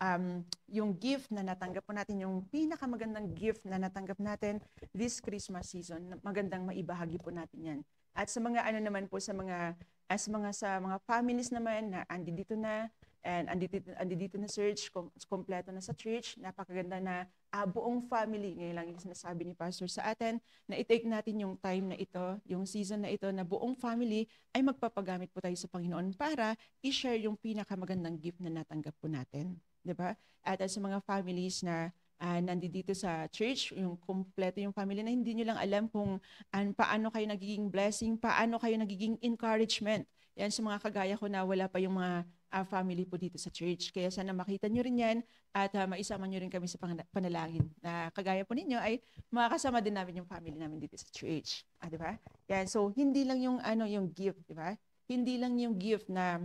Speaker 2: yung gift na natanggap po natin, yung pinakamagandang gift na natanggap natin this Christmas season, magandang maibahagi po natin yan. At sa mga naman po, sa mga families naman na andito na, and andito na church, kompleto na sa church, napakaganda na buong family, ngayon lang yung sinasabi ni Pastor sa atin, na i-take natin yung time na ito, yung season na ito, na buong family ay magpapagamit po tayo sa Panginoon para i-share yung pinakamagandang gift na natanggap po natin. Diba? At sa mga families na nandito sa church, yung kompleto yung family na hindi nyo lang alam kung paano kayo nagiging blessing, paano kayo nagiging encouragement. Yan sa mga kagaya ko na wala pa yung mga family po dito sa church. Kaya sana makita nyo rin yan at maisama nyo rin kami sa panalangin. Na kagaya po ninyo ay makakasama din namin yung family namin dito sa church. Diba? Yan. So, hindi lang yung, yung gift, diba? Hindi lang yung gift na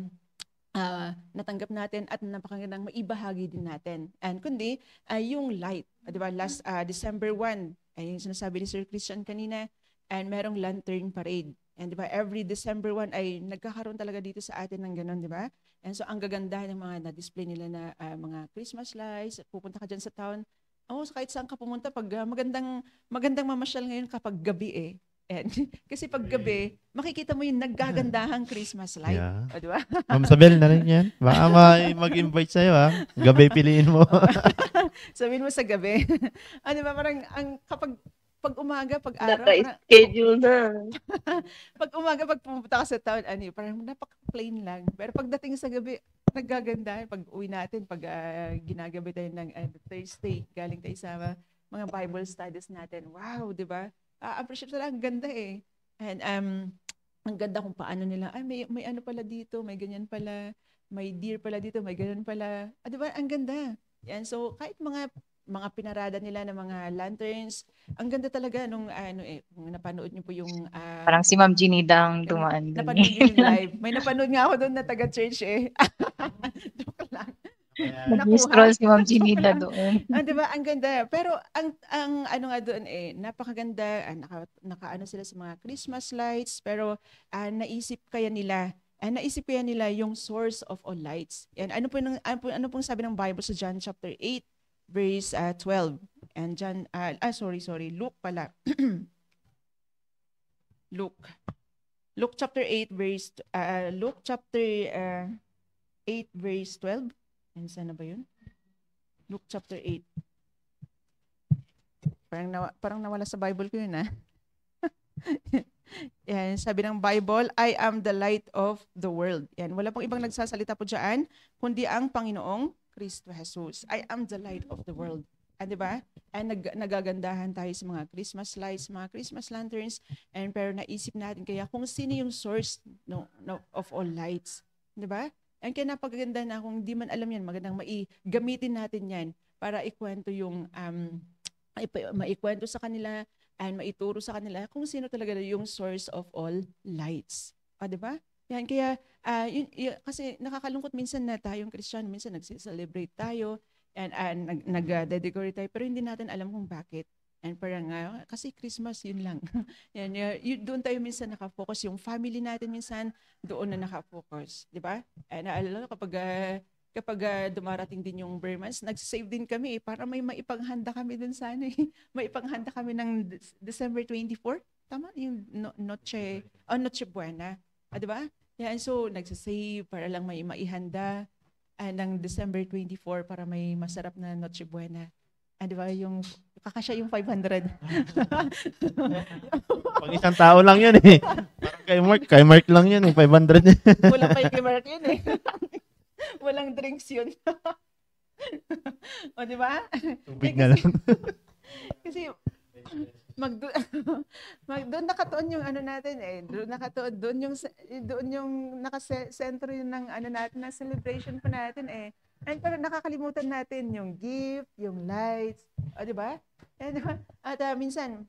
Speaker 2: natanggap natin at napakagandang maibahagi din natin. And kundi, yung light. Diba? Last December 1, ay yung sinasabi ni Sir Christian kanina, and merong lantern parade. And diba, every December 1 ay nagkakaroon talaga dito sa atin ng ganun, diba? And so, ang gaganda ng mga na-display nila na mga Christmas lights, pupunta ka dyan sa town. Kahit saan ka pumunta, pag magandang mamasyal ngayon kapag gabi And, kasi pag gabi, makikita mo yung naggagandahang Christmas light. Yeah. Diba?
Speaker 1: Ma'am Sabel na rin yan. Baka mag-invite sa'yo, Gabi piliin mo.
Speaker 2: Sabihin mo sa gabi. Diba, parang kapag umaga, pag araw,
Speaker 5: naka-schedule na.
Speaker 2: Pag umaga, pag pumunta ka sa town, parang napaka-plain lang. Pero pagdating sa gabi, naggaganda. Pag uwi natin, pag ginagabi tayo ng Thursday, galing tayo sa mga Bible studies natin. Wow, di ba? Appreciate talaga, ang ganda And ang ganda kung paano nila, may ano pala dito, may ganyan pala. may deer pala dito, may ganun pala. Di ba? Ang ganda. Yan, so kahit mga pinarada nila ng mga lanterns, ang ganda talaga nung kung napanood niyo po yung
Speaker 3: Parang si Ma'am Ginida ang
Speaker 2: yung
Speaker 3: dumaan dun.
Speaker 2: napanood niyo yung live. May napanood nga ako doon na taga-church eh. Joke lang.
Speaker 3: Nag-scroll si Ma'am Ginida doon.
Speaker 2: Di ba? Ang ganda. Pero ang ano nga doon napakaganda. Naka sila sa mga Christmas lights, pero naisip kaya nila yung source of all lights. Yan, ano pong sabi ng Bible sa John chapter 8 verse 12. And Luke pala. Luke chapter 8 verse 12. And sana ba 'yun? Luke chapter 8. Parang nawala sa Bible ko 'yun Yan, sabi ng Bible, I am the light of the world. Yan, wala pong ibang nagsasalita po diyan kundi ang Panginoong Kristo Jesus. I am the light of the world. Di ba? Nagagandahan tayo sa mga Christmas lights, mga Christmas lanterns, pero naisip natin kaya kung sino yung source of all lights. Di ba? Kaya napagaganda na kung di man alam yan, magandang gamitin natin yan para ikwento maikwento sa kanila and maituro sa kanila kung sino talaga yung source of all lights. Di ba? Yan, kaya kasi nakakalungkot minsan na tayong Kristiyano, minsan nagse-celebrate tayo and nag-decorate tayo, pero hindi natin alam kung bakit. And parang kasi Christmas, yun lang. Yan, doon tayo minsan nakafocus. Yung family natin minsan, doon na nakafocus. Di ba? Naalala kapag dumarating din yung Burmans, nag-save din kami para may maipanghanda kami dun sa maipanghanda kami ng December 24. Tama? Yung Noche Buena. Di ba? Yan, so nag-save para lang may maihanda ng December 24 para may masarap na Noche Buena. Di ba? Yung kakasya yung 500.
Speaker 1: Pang isang tao lang yun eh. Parang kay Mark lang yun eh, 500.
Speaker 2: Wala pa yung kay Mark yun eh. Walang drinks yun. O, di ba?
Speaker 1: Tubig na lang.
Speaker 2: Kasi doon nakatuon yung natin eh. Doon yung nakasentro yun ng natin, na celebration pa natin eh. Pero nakakalimutan natin yung gift, yung lights, di ba? At minsan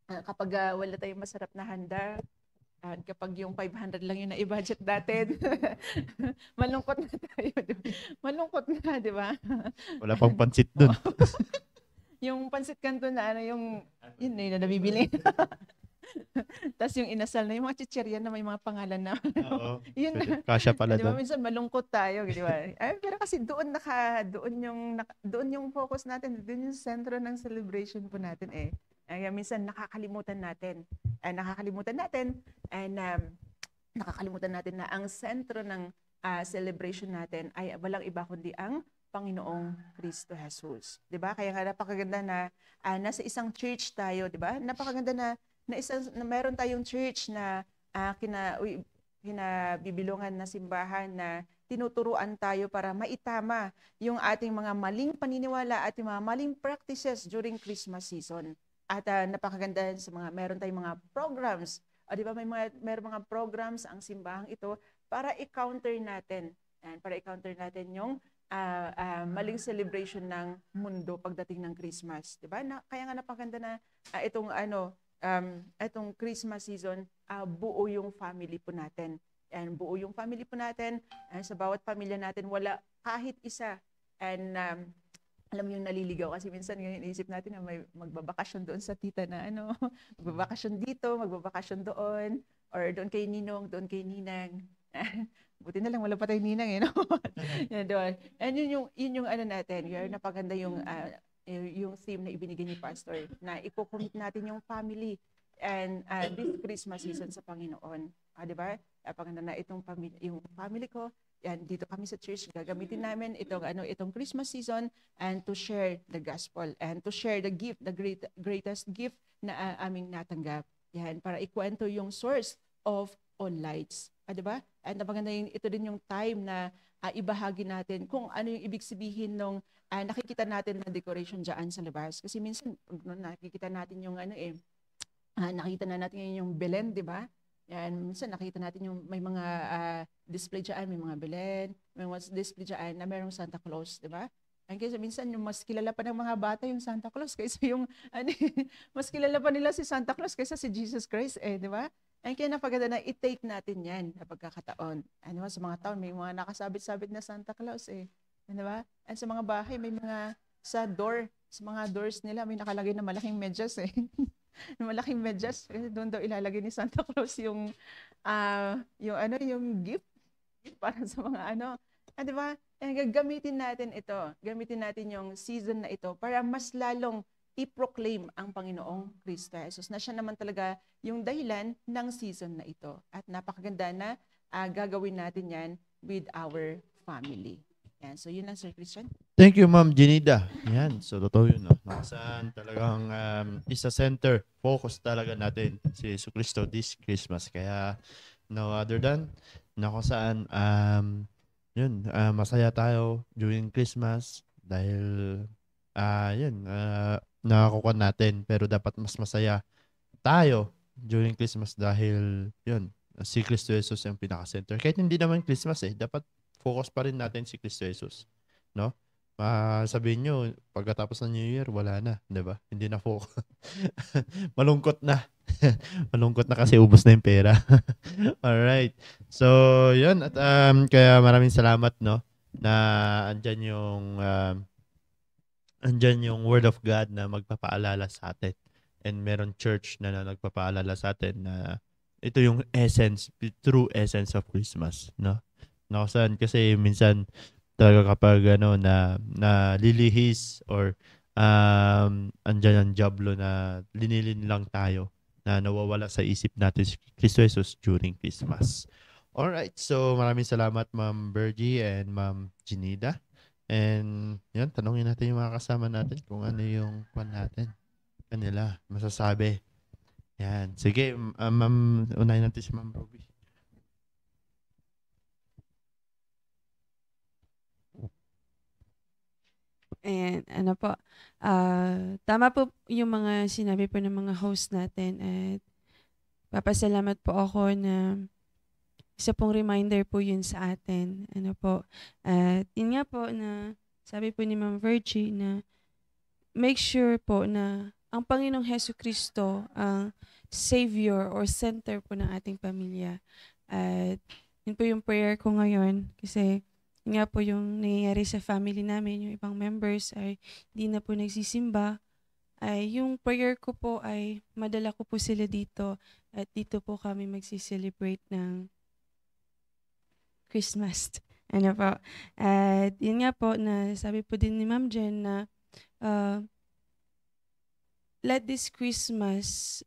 Speaker 2: kapag wala tayong masarap na handa, at kapag yung 500 lang yung na-budget natin, malungkot na tayo. Malungkot na, di ba?
Speaker 1: Wala pang pansit dun.
Speaker 2: Yung pansit kanto na yun na nabibili. Tapos yung inasal na, yung mga chichirya na may mga pangalan na. Yun na.
Speaker 1: Kasya pala
Speaker 2: diba?
Speaker 1: doon.
Speaker 2: Minsan malungkot tayo, di ba? Pero kasi doon yung focus natin, doon yung sentro ng celebration po natin eh. Minsan nakakalimutan natin na ang sentro ng celebration natin ay walang iba kundi ang Panginoong Kristo Jesus. 'Di ba? Kaya nga napakaganda na nasa isang church tayo, 'di ba? Napakaganda na meron tayong church na kinabibilungan na simbahan na tinuturuan tayo para maitama yung ating mga maling paniniwala at yung mga maling practices during Christmas season. At napakaganda sa meron tayong mga programs. Di ba meron mga programs ang simbahang ito para i-counter natin. Para i-counter natin yung maling celebration ng mundo pagdating ng Christmas, 'di ba? Kaya nga napakaganda na itong Christmas season, buo yung family po natin. Buo yung family po natin. Sa bawat pamilya natin wala kahit isa. Alam mo yung naliligaw kasi minsan ngayon iisip natin na may magbabakasyon doon sa tita na magbabakasyon dito, magbabakasyon doon, or doon kay Ninong, doon kay Ninang. Buti na lang wala pa tayong ninang eh, no? Yan doon. And yun yung natin, napaganda yung theme na ibinigay ni Pastor, na ipo-commit natin yung family and this Christmas season sa Panginoon. Di ba? Napaganda na yung family ko. Yan, dito kami sa church, gagamitin namin itong Christmas season and to share the gospel and to share the gift, the greatest gift na aming natanggap. Yan, para ikwento yung source of all lights. Di ba? At napaganda ito din yung time na ibahagi natin kung ano yung ibig sabihin nung nakikita natin na decoration dyan sa labas. Kasi minsan nakikita natin yung nakita na natin yung Belen, di ba? Yan, minsan nakita natin yung may mga display dyan, may mga Belen, may mga display dyan na mayroong Santa Claus, di ba? Ang kaysa minsan yung mas kilala pa ng mga bata yung Santa Claus kaysa yung ano, mas kilala pa nila si Santa Claus kaysa si Jesus Christ di ba? Ang kaya napaganda na i-take natin yan sa pagkakataon. Ano ba, sa mga taon may mga nakasabit-sabit na Santa Claus di ba? At sa mga bahay may mga sa mga doors nila may nakalagay na malaking medyas na malaking medyas kasi doon daw ilalagay ni Santa Claus yung yung gift para sa mga di ba? Gagamitin natin ito. Gamitin natin yung season na ito para mas lalong i-proclaim ang Panginoong Kristo Jesus na siya naman talaga yung dahilan ng season na ito. At napakaganda na gagawin natin yan with our family. Yan. So yun lang, Sir Christian.
Speaker 1: Thank you, Ma'am Jenida. Yan. So, totoo yun. No? Saan talagang isa center, focus talaga natin si Jesus Cristo this Christmas. Kaya, no other than, na kung saan, masaya tayo during Christmas dahil, nakakuha natin. Pero dapat mas masaya tayo during Christmas dahil, si Cristo Jesus yung pinaka-center. Kahit hindi naman Christmas dapat focus pa rin natin si Cristo Jesus, no? Sabihin nyo, pagkatapos ng New Year, wala na, di ba? Hindi na focus. Malungkot na. Malungkot na kasi ubos na yung pera. Alright. So, yun. At kaya maraming salamat, no? Na andyan yung Word of God na magpapaalala sa atin. And meron church na nagpapaalala sa atin na ito yung essence, true essence of Christmas, no? Saan kasi minsan talaga kapag na lilihis or andyan ang diablo na linilin lang tayo na nawawala sa isip natin si Cristo Jesus during Christmas. Alright, so maraming salamat Ma'am Bergie and Ma'am Jenida. And yan, tanongin natin yung mga kasama natin kung ano yung kanila masasabi. Yan, sige Ma'am, unahin natin si Ma'am Ruby.
Speaker 4: And tama po yung mga sinabi po ng mga host natin at papasalamat po ako na isa pong reminder po yun sa atin. At yun nga po na sabi po ni Ma'am Virgie na make sure po na ang Panginoong Hesus Kristo ang Savior or center po ng ating pamilya. At yun po yung prayer ko ngayon kasi nga po yung nangyayari sa family namin, yung ibang members ay di na po nagsisimba, ay yung prayer ko po ay madala ko po sila dito at dito po kami magsiselebrate ng Christmas. At yun nga po na sabi po din ni Ma'am Jen na let this Christmas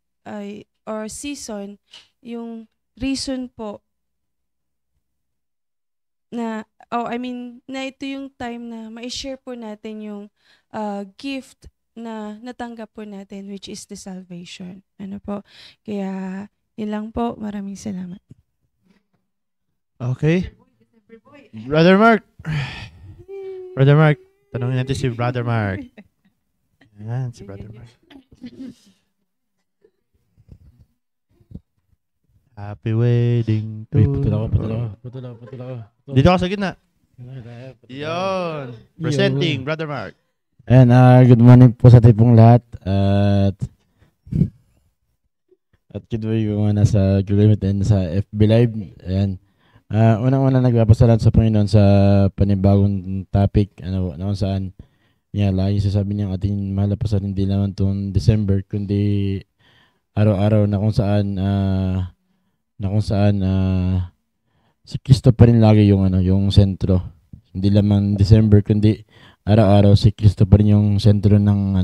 Speaker 4: or season, yung reason po na ito yung time na ma-share po natin yung gift na natanggap po natin, which is the salvation. Kaya yun lang po. Maraming salamat.
Speaker 1: Okay. Brother Mark. Brother Mark. Tanongin natin si Brother Mark. Yan, si Brother Mark. Happy wedding to...
Speaker 6: Putol ako.
Speaker 1: Dito ka sa gitna. Yun. Presenting, Brother Mark.
Speaker 6: Ayan, good morning po sa tipong lahat. At good morning po nasa Gulimit and sa FB Live. Ayan. Unang-una nagpapasalamat sa Panginoon sa panibagong topic. Kung saan lagi sasabi niyang ating malapasan hindi naman itong December, kundi araw-araw na kung saan si Kristo pa rin lagi yung sentro. Hindi lamang December kundi araw-araw si Kristo pa rin yung sentro ng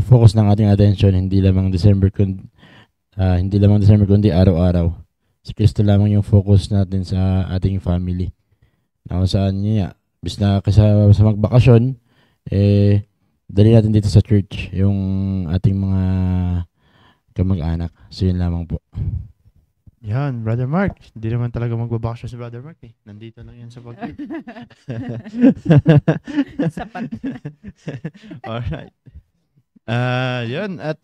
Speaker 6: focus ng ating attention. Hindi lamang December kundi araw-araw. Si Kristo lamang yung focus natin sa ating family. Na kung saan bis na kaysa sa magbakasyon, dali natin dito sa church yung ating mga kamag-anak. So yun lamang po.
Speaker 1: Yan, Brother Mark. Hindi naman talaga magbabakasyon si Brother Mark Nandito lang yan sa pag-ibig.
Speaker 2: Sapat.
Speaker 1: Alright. Yan. At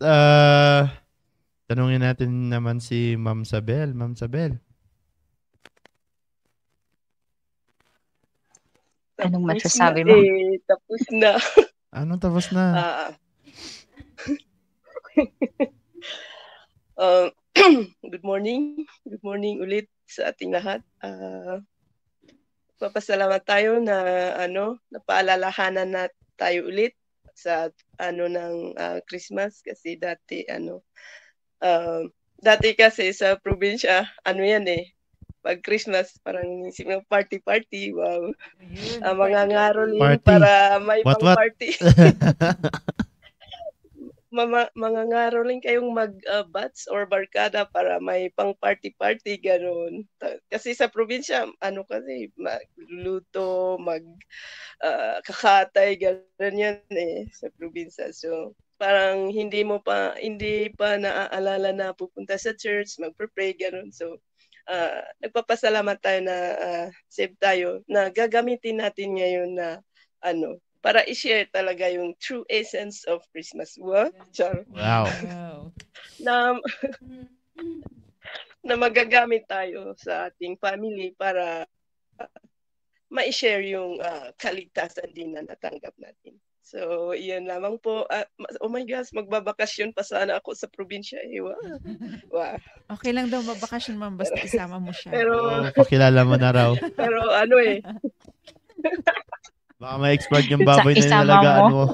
Speaker 1: Tanungin natin naman si Ma'am Sabel. Ma'am Sabel.
Speaker 3: Anong
Speaker 5: Tapos
Speaker 3: masasabi
Speaker 5: na
Speaker 3: mo?
Speaker 5: tapos na.
Speaker 1: Anong tapos na?
Speaker 5: Ah, uh, good morning. Good morning ulit sa ating lahat. Papasalamat tayo na napaalalahanan na tayo ulit sa ng Christmas kasi dati kasi sa probinsya yan pag Christmas parang inisip ng party, wow.
Speaker 2: Ayun,
Speaker 5: Mga
Speaker 2: party.
Speaker 5: ngaroling
Speaker 1: Party.
Speaker 5: para may
Speaker 1: What?
Speaker 5: pang party. Mga ngaroling kayong bats or barkada para may pang party ganun. Kasi sa probinsya kasi magluluto, kakatay ganun yan sa probinsya. So parang hindi pa naaalala na pupunta sa church, magpe-pray ganun. So nagpapasalamat tayo na save tayo na gagamitin natin ngayon na para i-share talaga yung true essence of Christmas. Wow.
Speaker 1: Wow.
Speaker 2: Wow.
Speaker 5: Na magagamit tayo sa ating family para ma-share yung kaligtasan din na natanggap natin. So, iyan lamang po. Oh my gosh, magbabakasyon pa sana ako sa probinsya. Wow.
Speaker 2: Okay lang daw mabakasyon, ma'am, basta isama mo siya.
Speaker 5: Pero,
Speaker 1: Pakilala mo na raw.
Speaker 5: pero
Speaker 1: Baka ma-expert yung baboy na
Speaker 3: Isama
Speaker 1: nilalagaan mo.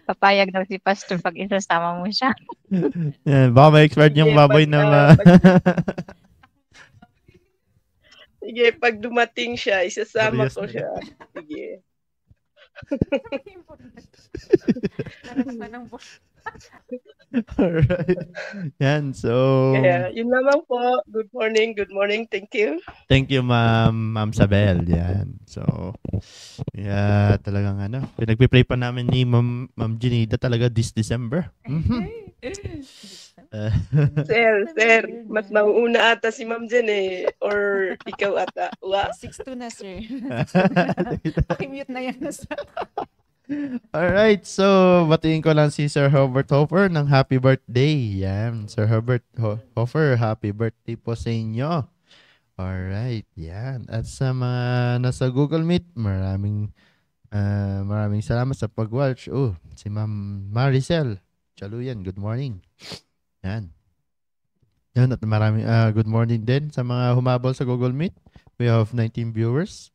Speaker 3: Papayag daw si Pastor pag isasama mo siya.
Speaker 1: Yan, baka ma-expert yung
Speaker 5: Sige,
Speaker 1: baboy na
Speaker 5: sige, pag dumating siya, isasama
Speaker 1: Parehas
Speaker 5: ko
Speaker 1: na
Speaker 5: siya. Sige.
Speaker 1: Alright. Yan, so...
Speaker 5: Kaya, yun lamang po. Good morning. Thank you.
Speaker 1: Thank you, Ma'am Sabel. Yan. So, yeah, talagang pinagpipray pa namin ni Ma'am Janida talaga this December.
Speaker 5: Sir, mas mauuna ata si Ma'am Jen or ikaw ata. Wow.
Speaker 2: 6'2" na, sir. Pakimute na yan.
Speaker 1: Alright, so batiin ko lang si Sir Herbert Hofer ng happy birthday. Yan, Sir Herbert Hofer, happy birthday po sa inyo. Alright, yan. At sa mga nasa Google Meet, maraming salamat sa pag-watch. Oh, si Ma'am Maricel Chaluyan, good morning. Yan. Yan, at maraming good morning din sa mga humabol sa Google Meet. We have 19 viewers.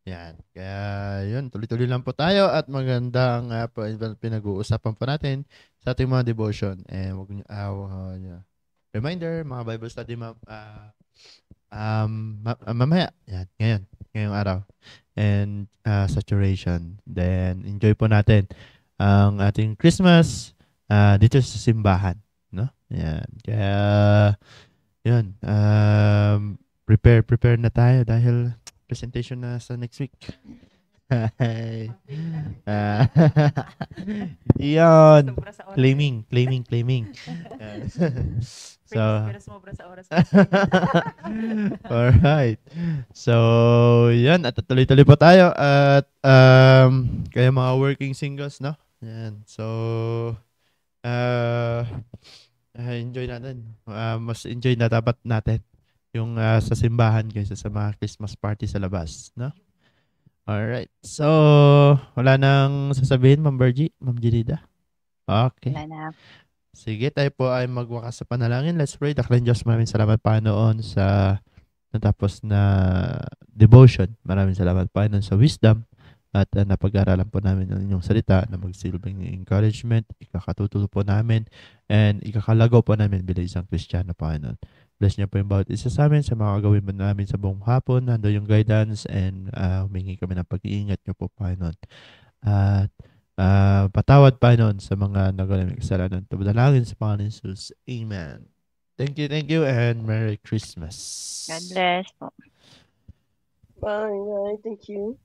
Speaker 1: Yan. Kaya yun, tuloy-tuloy lang po tayo at magandang pinag-uusapan po natin sa ating mga devotion. And wag niyo reminder, mga Bible study mamaya. Yan, ngayong araw. And saturation. Then enjoy po natin ang ating Christmas dito sa simbahan, no? Yan. Kaya yun, prepare na tayo dahil presentation na sa next week. Yan. Claiming. So, alright. So, yan. At tuloy-tuloy po tayo. At kaya mga working singles, no? Yan. So, enjoy natin. Mas enjoy na dapat natin yung sa simbahan kaysa sa mga Christmas party sa labas, no? Alright. So, wala nang sasabihin, Ma'am Bergie, Ma'am Janida? Okay.
Speaker 3: Wala na.
Speaker 1: Sige, tayo po ay magwakas sa panalangin. Let's pray. Daklan Diyos, maraming salamat, Panginoon, sa natapos na devotion. Maraming salamat, Panginoon, sa wisdom at napag-aralan po namin ng inyong salita na magsilbing encouragement, ikakatutulo po namin, and ikakalagaw po namin bilang isang Kristiyano, Panginoon. Bless niyo po yung bawat isa sa amin sa mga gawin mo namin sa buong hapon. Nando yung guidance and humingi kami ng pag-iingat niyo po, Panginoon. At patawad, Panginoon, sa mga nagawa namin kasalanan. Tumudalangin sa Panginoon Jesus. Amen. Thank you, and Merry Christmas.
Speaker 3: God bless po.
Speaker 5: Bye. Thank you.